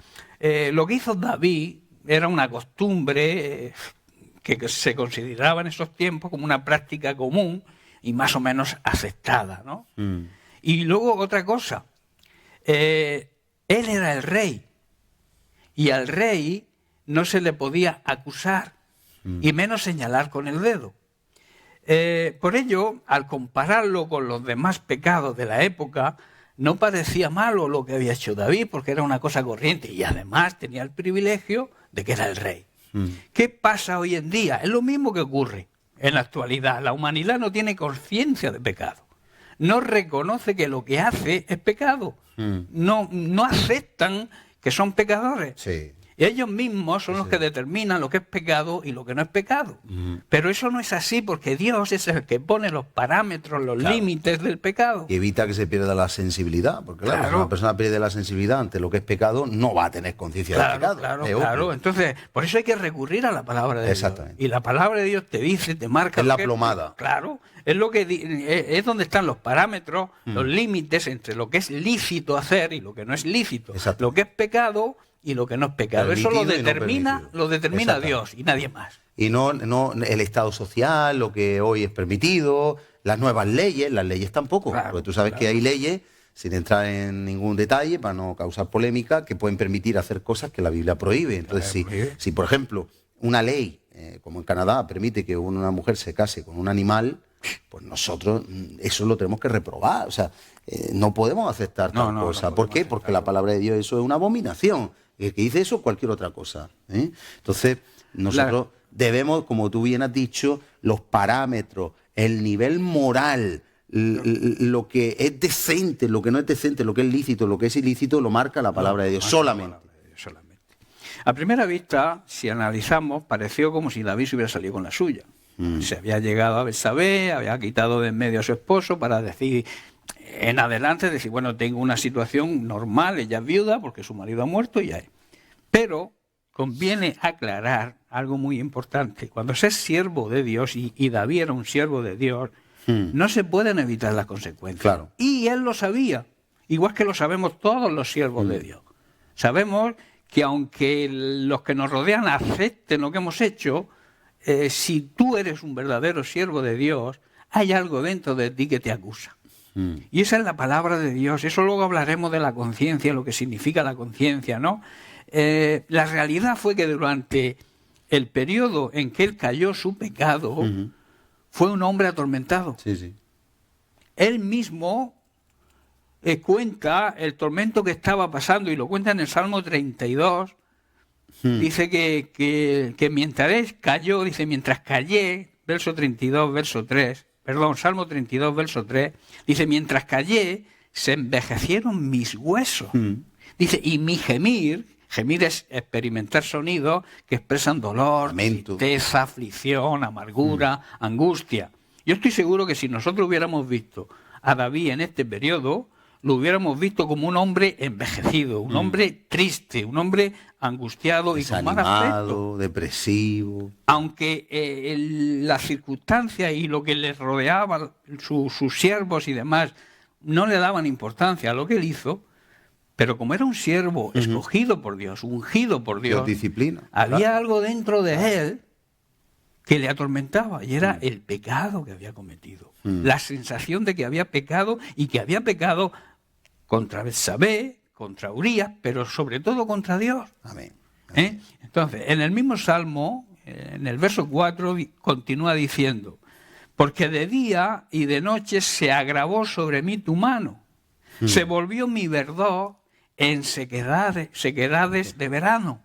Lo que hizo David era una costumbre que se consideraba en esos tiempos como una práctica común y más o menos aceptada, ¿no? Y luego otra cosa, él era el rey y al rey no se le podía acusar y menos señalar con el dedo. Por ello, al compararlo con los demás pecados de la época, no parecía malo lo que había hecho David, porque era una cosa corriente y además tenía el privilegio de que era el rey. ¿Qué pasa hoy en día? Es lo mismo que ocurre en la actualidad. La humanidad no tiene conciencia de pecado. No reconoce que lo que hace es pecado. No aceptan que son pecadores. Sí. Y ellos mismos son los que determinan lo que es pecado y lo que no es pecado. Pero eso no es así, porque Dios es el que pone los parámetros, los límites del pecado. Y evita que se pierda la sensibilidad, porque claro, si una persona pierde la sensibilidad ante lo que es pecado, no va a tener conciencia del pecado. Claro. Entonces, por eso hay que recurrir a la palabra de Dios. Y la palabra de Dios te dice, te marca... Es la plomada. Claro, es lo que es donde están los parámetros, los límites entre lo que es lícito hacer y lo que no es lícito. Lo que es pecado y lo que no es pecado. Eso lo determina Dios y nadie más. Y no el estado social, lo que hoy es permitido, las nuevas leyes, las leyes tampoco. Porque tú sabes que hay leyes, sin entrar en ningún detalle, para no causar polémica, que pueden permitir hacer cosas que la Biblia prohíbe. Entonces, si por ejemplo, una ley, como en Canadá, permite que una mujer se case con un animal, pues nosotros eso lo tenemos que reprobar. O sea, no podemos aceptar tal cosa. ¿Por qué? Porque la palabra de Dios, eso es una abominación. El que dice eso, cualquier otra cosa. Entonces, nosotros debemos, como tú bien has dicho, los parámetros, el nivel moral, lo que es decente, lo que no es decente, lo que es lícito, lo que es ilícito, lo marca la palabra de Dios solamente. A primera vista, si analizamos, pareció como si David se hubiera salido con la suya. Se había llegado a Betsabé, había quitado de en medio a su esposo para decir... En adelante decir, bueno, tengo una situación normal, ella es viuda porque su marido ha muerto y hay. Pero conviene aclarar algo muy importante. Cuando se es siervo de Dios, y David era un siervo de Dios, no se pueden evitar las consecuencias. Y él lo sabía, igual que lo sabemos todos los siervos de Dios. Sabemos que aunque los que nos rodean acepten lo que hemos hecho, si tú eres un verdadero siervo de Dios, hay algo dentro de ti que te acusa. Y esa es la palabra de Dios. Eso luego hablaremos de la conciencia, lo que significa la conciencia, ¿no? La realidad fue que durante el periodo en que él cayó su pecado, fue un hombre atormentado. Sí, sí. Él mismo cuenta el tormento que estaba pasando, y lo cuenta en el Salmo 32. Dice que mientras cayó, dice, mientras callé, verso 32, verso 3, perdón, Salmo 32, verso 3, dice, mientras callé, se envejecieron mis huesos. Dice, y mi gemir es experimentar sonidos que expresan dolor, Lamento, tristeza, aflicción, amargura, angustia. Yo estoy seguro que si nosotros hubiéramos visto a David en este periodo, lo hubiéramos visto como un hombre envejecido, un hombre triste, un hombre angustiado y con mal aspecto. Desanimado, depresivo. Aunque las circunstancias y lo que les rodeaba, sus siervos y demás, no le daban importancia a lo que él hizo, pero como era un siervo escogido por Dios, ungido por Dios, disciplina. había algo dentro de él que le atormentaba, y era el pecado que había cometido. La sensación de que había pecado, y que había pecado contra Betsabé, contra Urías, pero sobre todo contra Dios. Amén. Entonces, en el mismo Salmo, en el verso 4, continúa diciendo, porque de día y de noche se agravó sobre mí tu mano, se volvió mi verdor en sequedades de verano.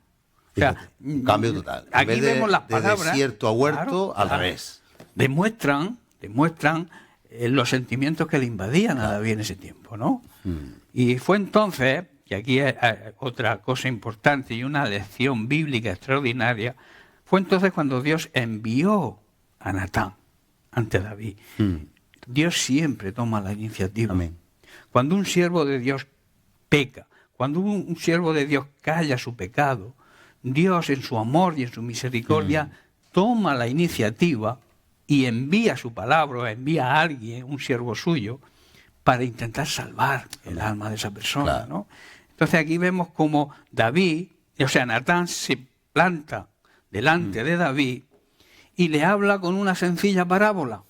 O sea, un cambio total. En aquí vez de, vemos las de palabras. desierto a huerto, claro, al revés. Demuestran los sentimientos que le invadían a David en ese tiempo, ¿no? Y fue entonces, que aquí hay otra cosa importante y una lección bíblica extraordinaria, fue entonces cuando Dios envió a Natán ante David. Dios siempre toma la iniciativa. Amén. Cuando un siervo de Dios peca, cuando un siervo de Dios calla su pecado, Dios en su amor y en su misericordia toma la iniciativa y envía su palabra, envía a alguien, un siervo suyo, para intentar salvar el alma de esa persona, Claro. ¿no? Entonces aquí vemos como David, o sea, Natán se planta delante de David y le habla con una sencilla parábola,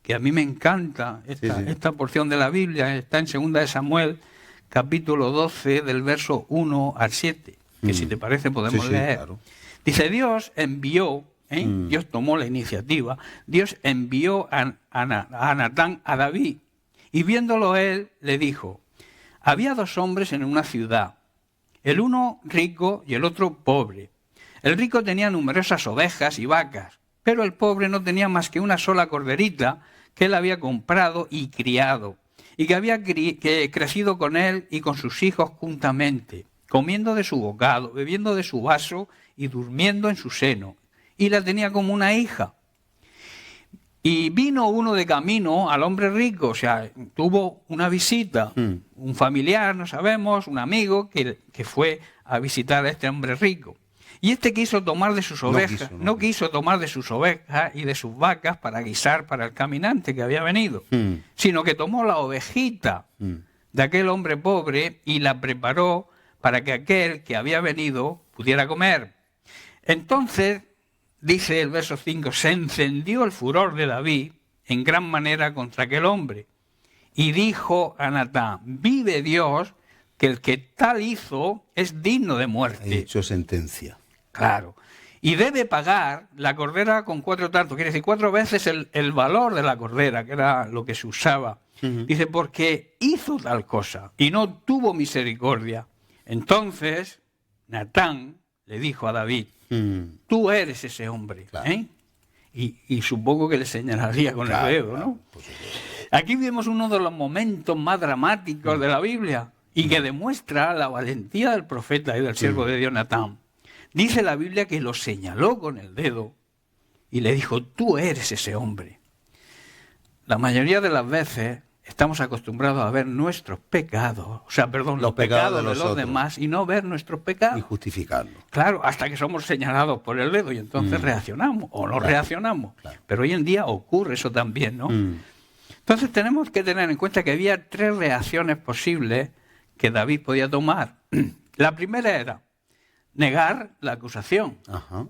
que a mí me encanta, esta porción de la Biblia, está en 2 de Samuel, capítulo 12, del verso 1 al 7, que si te parece podemos leer. Claro. Dice, Dios envió, Dios tomó la iniciativa, Dios envió a Natán a David, y viéndolo él, le dijo, había dos hombres en una ciudad, el uno rico y el otro pobre. El rico tenía numerosas ovejas y vacas, pero el pobre no tenía más que una sola corderita que él había comprado y criado, y que había crecido con él y con sus hijos juntamente, comiendo de su bocado, bebiendo de su vaso y durmiendo en su seno, y la tenía como una hija. Y vino uno de camino al hombre rico, o sea, tuvo una visita, un familiar, no sabemos, un amigo que fue a visitar a este hombre rico. Y este quiso tomar de sus ovejas, no quiso tomar de sus ovejas y de sus vacas para guisar para el caminante que había venido, sino que tomó la ovejita de aquel hombre pobre y la preparó para que aquel que había venido pudiera comer. Entonces, dice el verso 5, se encendió el furor de David en gran manera contra aquel hombre. Y dijo a Natán, vive Dios, que el que tal hizo es digno de muerte. He hecho sentencia. Claro. Y debe pagar la cordera con 4 tantos, quiere decir 4 veces el valor de la cordera, que era lo que se usaba. Dice, porque hizo tal cosa y no tuvo misericordia. Entonces, Natán le dijo a David, tú eres ese hombre. Claro. Y supongo que le señalaría con el dedo, ¿no? Aquí vemos uno de los momentos más dramáticos de la Biblia y que demuestra la valentía del profeta y del siervo de Dios Natán. Dice la Biblia que lo señaló con el dedo y le dijo, tú eres ese hombre. La mayoría de las veces estamos acostumbrados a ver nuestros pecados, o sea, perdón, los pecados de los demás y no ver nuestros pecados. Y justificarlo. Claro, hasta que somos señalados por el dedo y entonces reaccionamos o no reaccionamos. Claro. Pero hoy en día ocurre eso también, ¿no? Entonces tenemos que tener en cuenta que había 3 reacciones posibles que David podía tomar. La primera era negar la acusación. Ajá.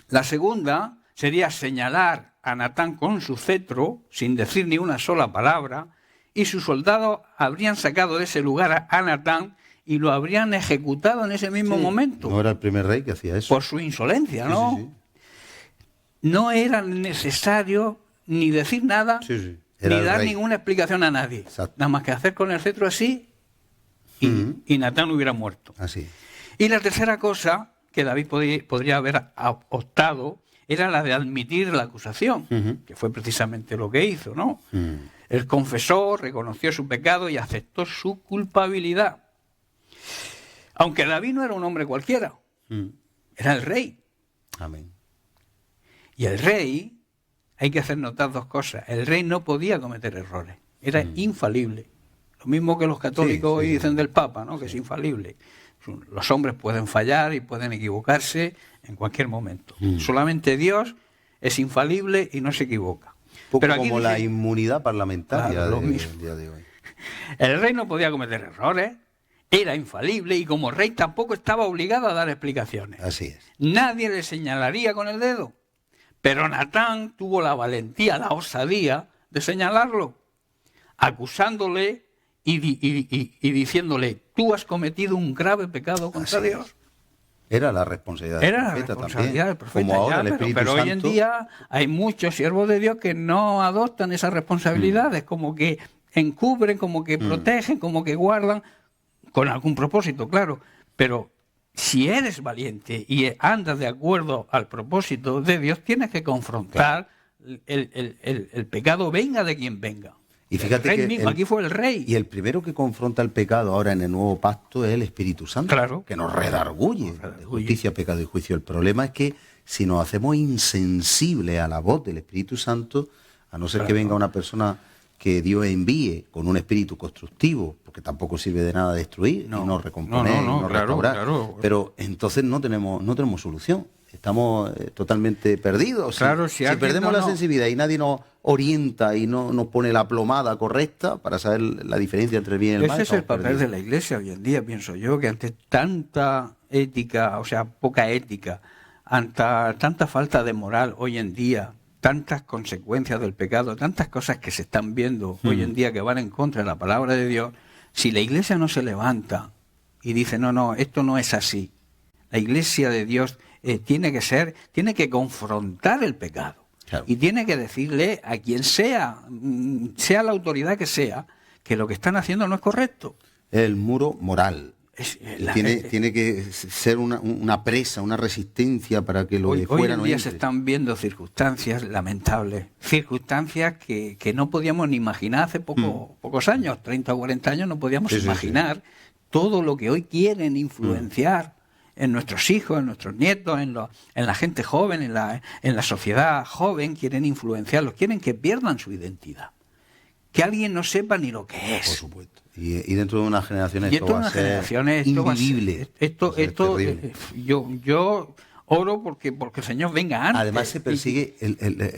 La segunda sería señalar a Natán con su cetro, sin decir ni una sola palabra, y sus soldados habrían sacado de ese lugar a Natán y lo habrían ejecutado en ese mismo momento. No era el primer rey que hacía eso. Por su insolencia, ¿no? Sí. No era necesario ni decir nada, Sí. Era ni el dar rey. ninguna explicación a nadie. Exacto. Nada más que hacer con el cetro así y Natán hubiera muerto. Así. Y la tercera cosa que David podría haber optado era la de admitir la acusación, que fue precisamente lo que hizo, ¿no? Él confesó, reconoció su pecado y aceptó su culpabilidad. Aunque David no era un hombre cualquiera, era el rey. Amén. Y el rey, hay que hacer notar dos cosas, el rey no podía cometer errores, era infalible. Lo mismo que los católicos hoy dicen del Papa, ¿no? Que es infalible. Los hombres pueden fallar y pueden equivocarse en cualquier momento. Solamente Dios es infalible y no se equivoca. Poco Pero aquí como dice, la inmunidad parlamentaria Claro, lo del mismo. día de hoy. el rey no podía cometer errores, era infalible y como rey tampoco estaba obligado a dar explicaciones. Así es. Nadie le señalaría con el dedo. Pero Natán tuvo la valentía, la osadía de señalarlo, acusándole y diciéndole, tú has cometido un grave pecado contra Así es. Dios. Era la responsabilidad Era del la profeta responsabilidad también. del profeta. Como ahora ya, el Espíritu pero hoy en Santo. día hay muchos siervos de Dios que no adoptan esas responsabilidades, como que encubren, como que protegen, como que guardan, con algún propósito, claro. Pero si eres valiente y andas de acuerdo al propósito de Dios, tienes que confrontar el pecado, venga de quien venga. Y fíjate el rey que mismo, aquí fue el rey. Y el primero que confronta el pecado ahora en el nuevo pacto es el Espíritu Santo, Claro. que nos redarguye de justicia, pecado y juicio. El problema es que si nos hacemos insensibles a la voz del Espíritu Santo, a no ser que venga una persona que Dios envíe con un espíritu constructivo, porque tampoco sirve de nada destruir, y no recomponer, y no claro, restaurar. claro. Pero entonces no tenemos solución. Estamos totalmente perdidos. Claro, si alguien perdemos no- la sensibilidad y nadie nos orienta y no nos pone la plomada correcta para saber la diferencia entre el bien y el mal. Ese es el estamos papel de perdidos. la Iglesia hoy en día, pienso yo, que ante tanta ética, o sea, poca ética, ante tanta falta de moral hoy en día, tantas consecuencias del pecado, tantas cosas que se están viendo hoy en día que van en contra de la palabra de Dios, si la Iglesia no se levanta y dice, no, esto no es así, la Iglesia de Dios tiene que confrontar el pecado. Claro. Y tiene que decirle a quien sea, sea la autoridad que sea, que lo que están haciendo no es correcto. El muro moral. La Tiene, gente- tiene que ser una presa, una resistencia para que lo Hoy de fuera en no día entre. se están viendo circunstancias lamentables, circunstancias que no podíamos ni imaginar hace pocos años, 30 o 40 años, no podíamos Sí, sí, imaginar todo lo que hoy quieren influenciar en nuestros hijos, en nuestros nietos, en la gente joven, en la sociedad joven, quieren influenciarlos, quieren que pierdan su identidad, que alguien no sepa ni lo que Por es. supuesto. Y dentro de unas generaciones Y esto esto va a unas ser generaciones, esto va a ser- invivible. Esto, Va a ser terrible. yo oro porque el Señor venga antes. Además se persigue,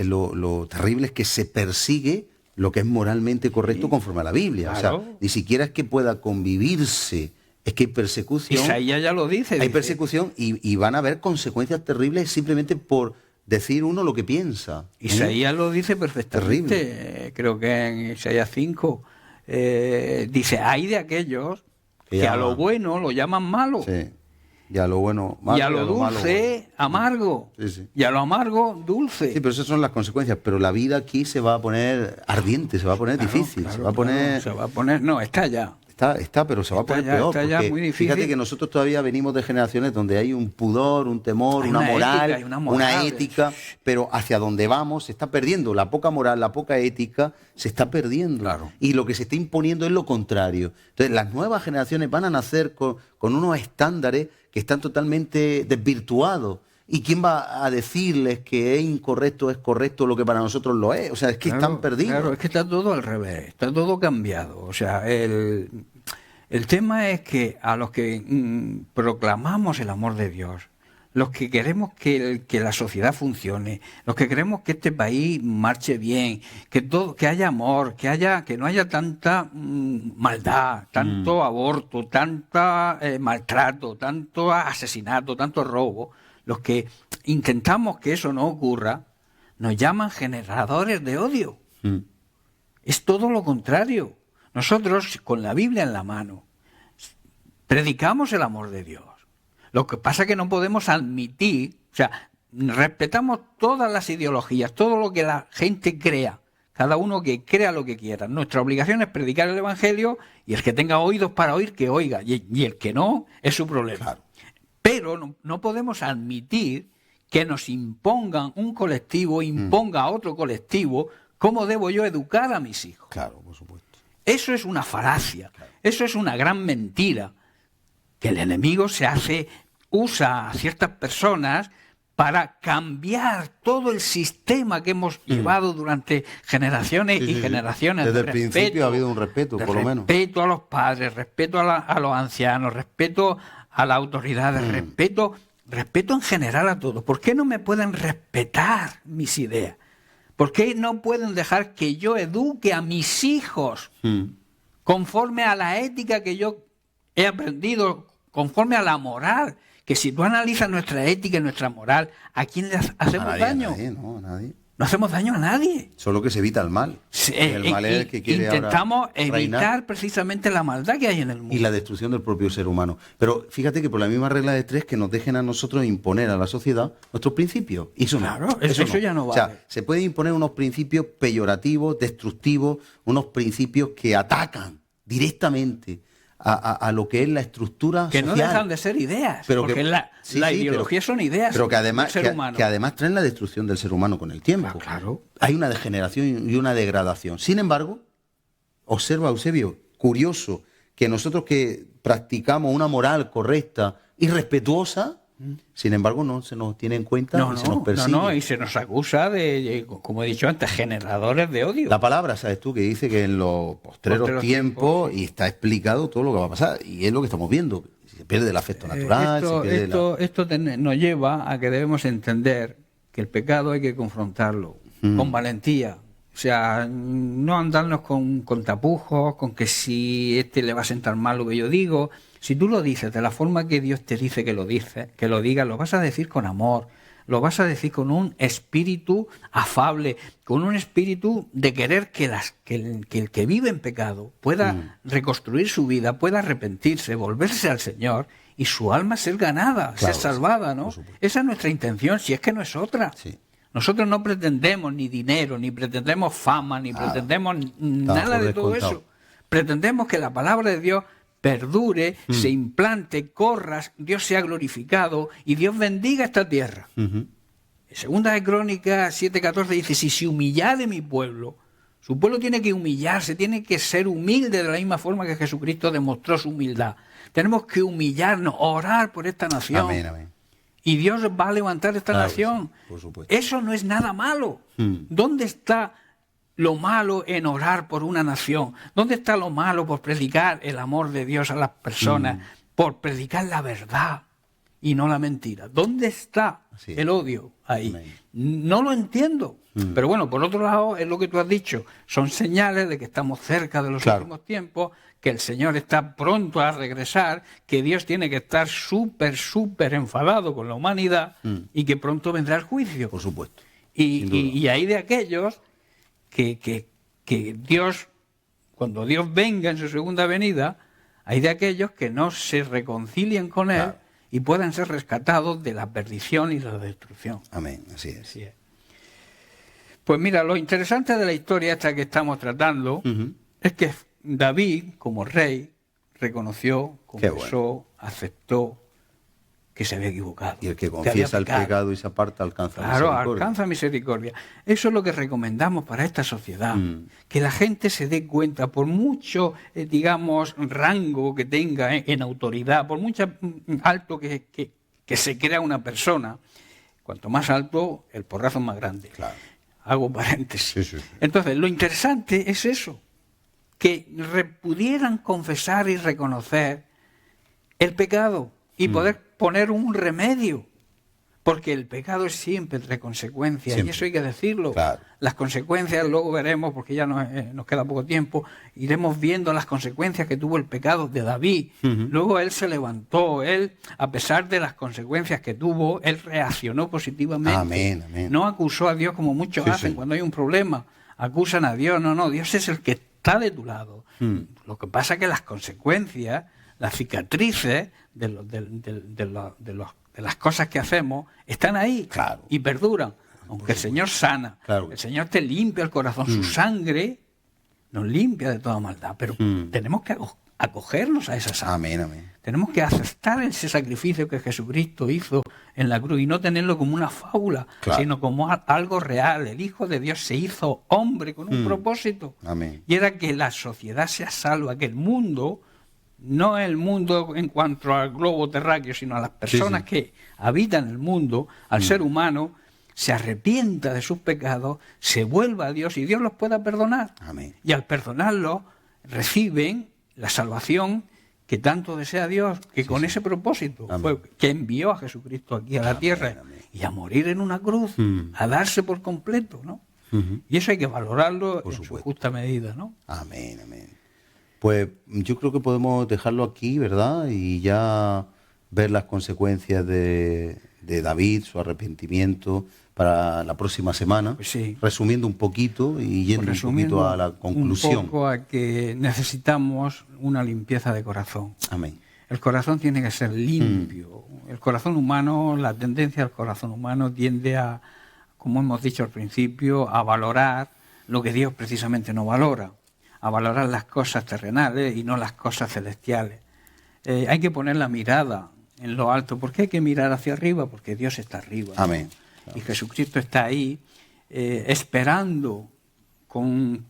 lo terrible es que se persigue lo que es moralmente correcto conforme a la Biblia. Claro. O sea, ni siquiera es que pueda convivirse, es que hay persecución. Isaías ya lo dice. Hay dice, persecución y van a haber consecuencias terribles simplemente por decir uno lo que piensa. Isaías lo dice perfectamente. Creo que en Isaías 5 dice, hay de aquellos que a lo bueno lo llaman malo. Sí. Y a lo bueno malo, Y a lo malo, dulce, amargo. Sí, sí. Y a lo amargo, dulce. Sí, pero esas son las consecuencias. Pero la vida aquí se va a poner ardiente, se va a poner Claro, difícil, claro, se va a claro, poner... se va a poner, no, está ya. Está, pero se va a Está poner ya- peor. está ya porque muy difícil. Fíjate que nosotros todavía venimos de generaciones donde hay un pudor, un temor, Hay una una moral, ética, hay una moral. una ética, pero hacia donde vamos se está perdiendo. La poca moral, la poca ética se está perdiendo. Claro. Y lo que se está imponiendo es lo contrario. Entonces, las nuevas generaciones van a nacer con unos estándares que están totalmente desvirtuados. ¿Y quién va a decirles que es incorrecto, es correcto lo que para nosotros lo es? O sea, es que están perdidos. Claro, es que está todo al revés, está todo cambiado. O sea, el tema es que a los que proclamamos el amor de Dios, los que queremos que la sociedad funcione, los que queremos que este país marche bien, que haya amor, que no haya tanta maldad, tanto aborto, tanta maltrato, tanto asesinato, tanto robo, los que intentamos que eso no ocurra, nos llaman generadores de odio. Es todo lo contrario. Nosotros, con la Biblia en la mano, predicamos el amor de Dios. Lo que pasa es que no podemos admitir, o sea, respetamos todas las ideologías, todo lo que la gente crea, cada uno que crea lo que quiera. Nuestra obligación es predicar el Evangelio y el que tenga oídos para oír, que oiga, y el que no, es su problema. Claro. Pero no podemos admitir que nos impongan un colectivo, imponga a otro colectivo, cómo debo yo educar a mis hijos. Claro, por supuesto. Eso es una falacia, claro. Eso es una gran mentira, que el enemigo usa a ciertas personas para cambiar todo el sistema que hemos llevado durante generaciones y generaciones. Desde el principio ha habido un respeto, por lo menos. Respeto a los padres, respeto a los ancianos, respeto a las autoridades, respeto en general a todos. ¿Por qué no me pueden respetar mis ideas? ¿Por qué no pueden dejar que yo eduque a mis hijos conforme a la ética que yo he aprendido, conforme a la moral? Que si tú analizas nuestra ética y nuestra moral, ¿a quién le hacemos daño? A nadie. No hacemos daño a nadie. Solo que se evita el mal. Sí, el mal es el que quiere intentamos evitar reinar, precisamente la maldad que hay en el mundo. y la destrucción del propio ser humano. Pero fíjate que por la misma regla de tres, que nos dejen a nosotros imponer a la sociedad nuestros principios. Y eso claro, no. eso ya no vale. O sea, se pueden imponer unos principios peyorativos, destructivos, unos principios que atacan directamente a lo que es la estructura que social. No dejan de ser ideas, pero porque la ideología son ideas, pero que además, del ser humano. que además traen la destrucción del ser humano con el tiempo. Claro. Hay una degeneración y una degradación. Sin embargo, observa, Eusebio, curioso, que nosotros que practicamos una moral correcta y respetuosa, sin embargo no se nos tiene en cuenta y se nos persigue. Y se nos acusa de, como he dicho antes, generadores de odio. La palabra, sabes tú, que dice que en los postreros tiempos, y está explicado todo lo que va a pasar, y es lo que estamos viendo. Se pierde el afecto natural. Esto nos lleva a que debemos entender que el pecado hay que confrontarlo con valentía. O sea, no andarnos con tapujos, con que si le va a sentar mal lo que yo digo. Si tú lo dices de la forma que Dios te dice que lo digas, lo vas a decir con amor, lo vas a decir con un espíritu afable, con un espíritu de querer que el que vive en pecado pueda reconstruir su vida, pueda arrepentirse, volverse al Señor y su alma ser ganada, ser salvada, ¿no? Esa es nuestra intención, si es que no es otra. Sí. Nosotros no pretendemos ni dinero, ni pretendemos fama, ni pretendemos nada de todo eso. Pretendemos que la palabra de Dios perdure, se implante, corra, Dios sea glorificado y Dios bendiga esta tierra. Segunda de Crónicas 7:14 dice: si se humillare mi pueblo, su pueblo tiene que humillarse, tiene que ser humilde de la misma forma que Jesucristo demostró su humildad. Tenemos que humillarnos, orar por esta nación. Amén, amén. Y Dios va a levantar esta nación. Sí, por supuesto. Eso no es nada malo. ¿Dónde está lo malo en orar por una nación? ¿Dónde está lo malo por predicar el amor de Dios a las personas? Por predicar la verdad y no la mentira. ¿Dónde está el odio ahí? Amén. No lo entiendo. Pero bueno, por otro lado, es lo que tú has dicho. Son señales de que estamos cerca de los últimos tiempos, que el Señor está pronto a regresar, que Dios tiene que estar súper enfadado con la humanidad y que pronto vendrá el juicio. Por supuesto. Y hay de aquellos que Dios, cuando Dios venga en su segunda venida, hay de aquellos que no se reconcilien con Él y puedan ser rescatados de la perdición y la destrucción. Amén, así es. Así es. Pues mira, lo interesante de la historia esta que estamos tratando es que David, como rey, reconoció, confesó, aceptó que se había equivocado. Y el que confiesa el pecado y se aparta alcanza misericordia. Claro, alcanza misericordia. Eso es lo que recomendamos para esta sociedad. Que la gente se dé cuenta, por mucho, digamos, rango que tenga en autoridad, por mucho alto que se crea una persona, cuanto más alto, el porrazo es más grande. Claro. Hago paréntesis. Entonces, lo interesante es eso, que pudieran confesar y reconocer el pecado y poder poner un remedio Porque el pecado es siempre trae consecuencias, Siempre. y eso hay que decirlo. Claro. Las consecuencias luego veremos, porque ya nos queda poco tiempo, iremos viendo las consecuencias que tuvo el pecado de David. Luego él se levantó, él, a pesar de las consecuencias que tuvo, él reaccionó positivamente. Amén, amén. No acusó a Dios como muchos Sí, hacen sí. cuando hay un problema. Acusan a Dios, no, Dios es el que está de tu lado. Lo que pasa es que las consecuencias, las cicatrices de las cosas que hacemos están ahí, Claro. y perduran. Aunque el Señor sana, Claro. el Señor te limpia el corazón, su sangre nos limpia de toda maldad, pero tenemos que acogernos a esa sangre. Amén, amén. Tenemos que aceptar ese sacrificio que Jesucristo hizo en la cruz y no tenerlo como una fábula, Claro. sino como algo real. El Hijo de Dios se hizo hombre con un propósito, Amén. y era que la sociedad sea salva, que el mundo, no el mundo en cuanto al globo terráqueo, sino a las personas que habitan el mundo, al ser humano, se arrepienta de sus pecados, se vuelva a Dios y Dios los pueda perdonar. Amén. Y al perdonarlos, reciben la salvación que tanto desea Dios, que con ese propósito Amén. fue que envió a Jesucristo aquí a la tierra amén. y a morir en una cruz, a darse por completo, ¿no? Y eso hay que valorarlo Por en su supuesto. justa medida, ¿no? Amén, amén. Pues yo creo que podemos dejarlo aquí, ¿verdad? Y ya ver las consecuencias de David, su arrepentimiento para la próxima semana. Pues sí. Resumiendo un poquito y yendo un poquito a la conclusión. Un poco a que necesitamos una limpieza de corazón. Amén. El corazón tiene que ser limpio. El corazón humano, la tendencia del corazón humano tiende a, como hemos dicho al principio, a valorar lo que Dios precisamente no valora, a valorar las cosas terrenales y no las cosas celestiales. Hay que poner la mirada en lo alto. ¿Por qué hay que mirar hacia arriba? Porque Dios está arriba, ¿no? Amén. Y Jesucristo está ahí esperando con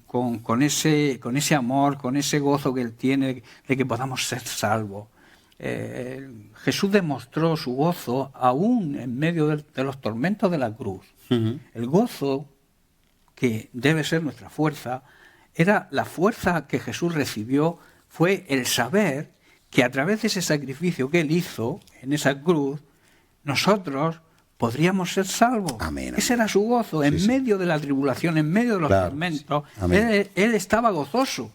ese amor, con ese gozo que Él tiene de que podamos ser salvos. Jesús demostró su gozo aún en medio de los tormentos de la cruz. El gozo, que debe ser nuestra fuerza, era la fuerza que Jesús recibió, fue el saber que a través de ese sacrificio que Él hizo en esa cruz, nosotros podríamos ser salvos. Amén, amén. Ese era su gozo, en medio de la tribulación, en medio de los Claro, tormentos. sí. Amén. Él estaba gozoso.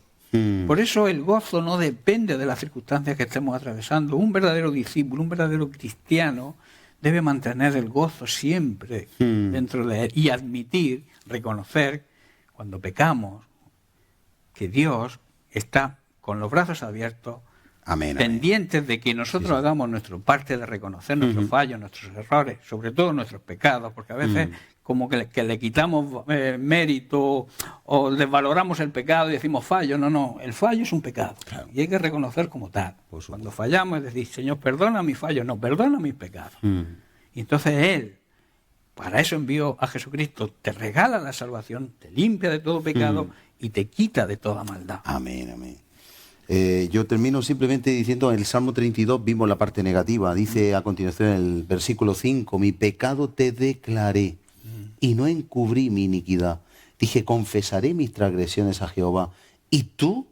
Por eso el gozo no depende de las circunstancias que estemos atravesando. Un verdadero discípulo, un verdadero cristiano, debe mantener el gozo siempre dentro de él y admitir, reconocer, cuando pecamos, que Dios está con los brazos abiertos, Amén. Amén. pendientes de que nosotros hagamos nuestra parte de reconocer nuestros fallos, nuestros errores, sobre todo nuestros pecados, porque a veces como que le quitamos mérito o desvaloramos el pecado y decimos fallo. No, el fallo es un pecado, Claro. y hay que reconocer como tal. Por supuesto. Cuando fallamos es decir, Señor, perdona mis fallos, no, perdona mis pecados. Y entonces Él, para eso envió a Jesucristo, te regala la salvación, te limpia de todo pecado y te quita de toda maldad. Amén, amén. Yo termino simplemente diciendo, en el Salmo 32 vimos la parte negativa. Dice a continuación en el versículo 5, mi pecado te declaré y no encubrí mi iniquidad. Dije, confesaré mis transgresiones a Jehová y tú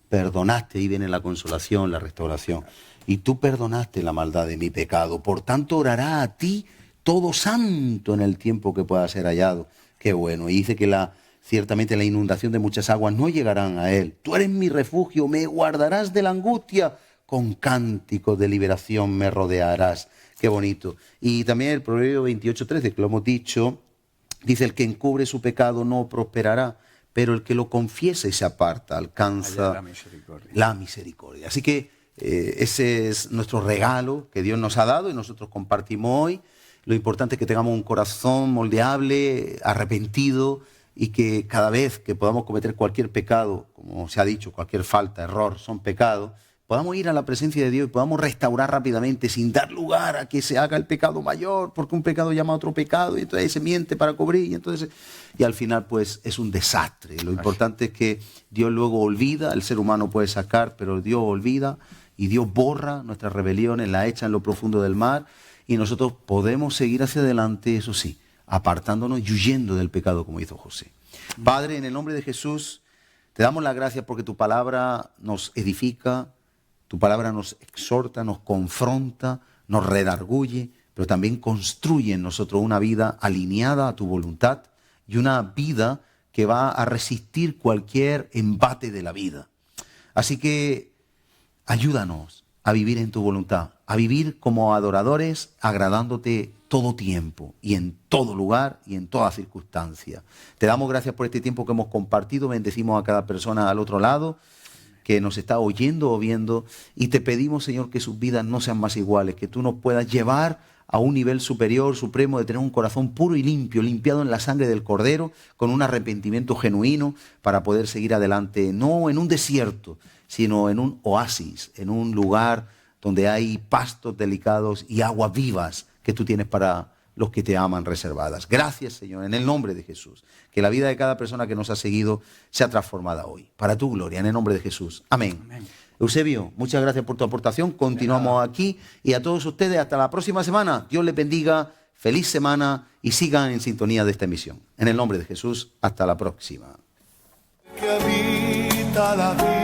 perdonaste. Ahí viene la consolación, la restauración. Y tú perdonaste la maldad de mi pecado. Por tanto, orará a ti todo santo en el tiempo que pueda ser hallado. Qué bueno. Y dice que ciertamente la inundación de muchas aguas no llegarán a él. Tú eres mi refugio, me guardarás de la angustia, con cánticos de liberación me rodearás. Qué bonito. Y también el Proverbio 28:13, que lo hemos dicho, dice, el que encubre su pecado no prosperará, pero el que lo confiesa y se aparta alcanza la misericordia. Así que ese es nuestro regalo que Dios nos ha dado y nosotros compartimos hoy. Lo importante es que tengamos un corazón moldeable, arrepentido, y que cada vez que podamos cometer cualquier pecado, como se ha dicho, cualquier falta, error, son pecados, podamos ir a la presencia de Dios y podamos restaurar rápidamente sin dar lugar a que se haga el pecado mayor, porque un pecado llama a otro pecado y entonces se miente para cubrir y al final pues es un desastre. Lo importante es que Dios luego olvida, el ser humano puede sacar, pero Dios olvida y Dios borra nuestras rebeliones, las echa en lo profundo del mar y nosotros podemos seguir hacia adelante, eso sí, apartándonos y huyendo del pecado como hizo José. Padre, en el nombre de Jesús, te damos las gracias porque tu palabra nos edifica, tu palabra nos exhorta, nos confronta, nos redarguye pero también construye en nosotros una vida alineada a tu voluntad y una vida que va a resistir cualquier embate de la vida. Así que ayúdanos a vivir en tu voluntad, a vivir como adoradores, agradándote todo tiempo y en todo lugar y en toda circunstancia. Te damos gracias por este tiempo que hemos compartido, bendecimos a cada persona al otro lado que nos está oyendo o viendo, y te pedimos, Señor, que sus vidas no sean más iguales, que tú nos puedas llevar a un nivel superior, supremo, de tener un corazón puro y limpio, limpiado en la sangre del Cordero, con un arrepentimiento genuino para poder seguir adelante, no en un desierto, sino en un oasis, en un lugar donde hay pastos delicados y aguas vivas que tú tienes para los que te aman reservadas. Gracias, Señor, en el nombre de Jesús. Que la vida de cada persona que nos ha seguido sea transformada hoy, para tu gloria, en el nombre de Jesús. Amén. Amén. Eusebio, muchas gracias por tu aportación. Continuamos aquí, y a todos ustedes hasta la próxima semana. Dios les bendiga, feliz semana, y sigan en sintonía de esta emisión. En el nombre de Jesús, hasta la próxima. Que habita la vida.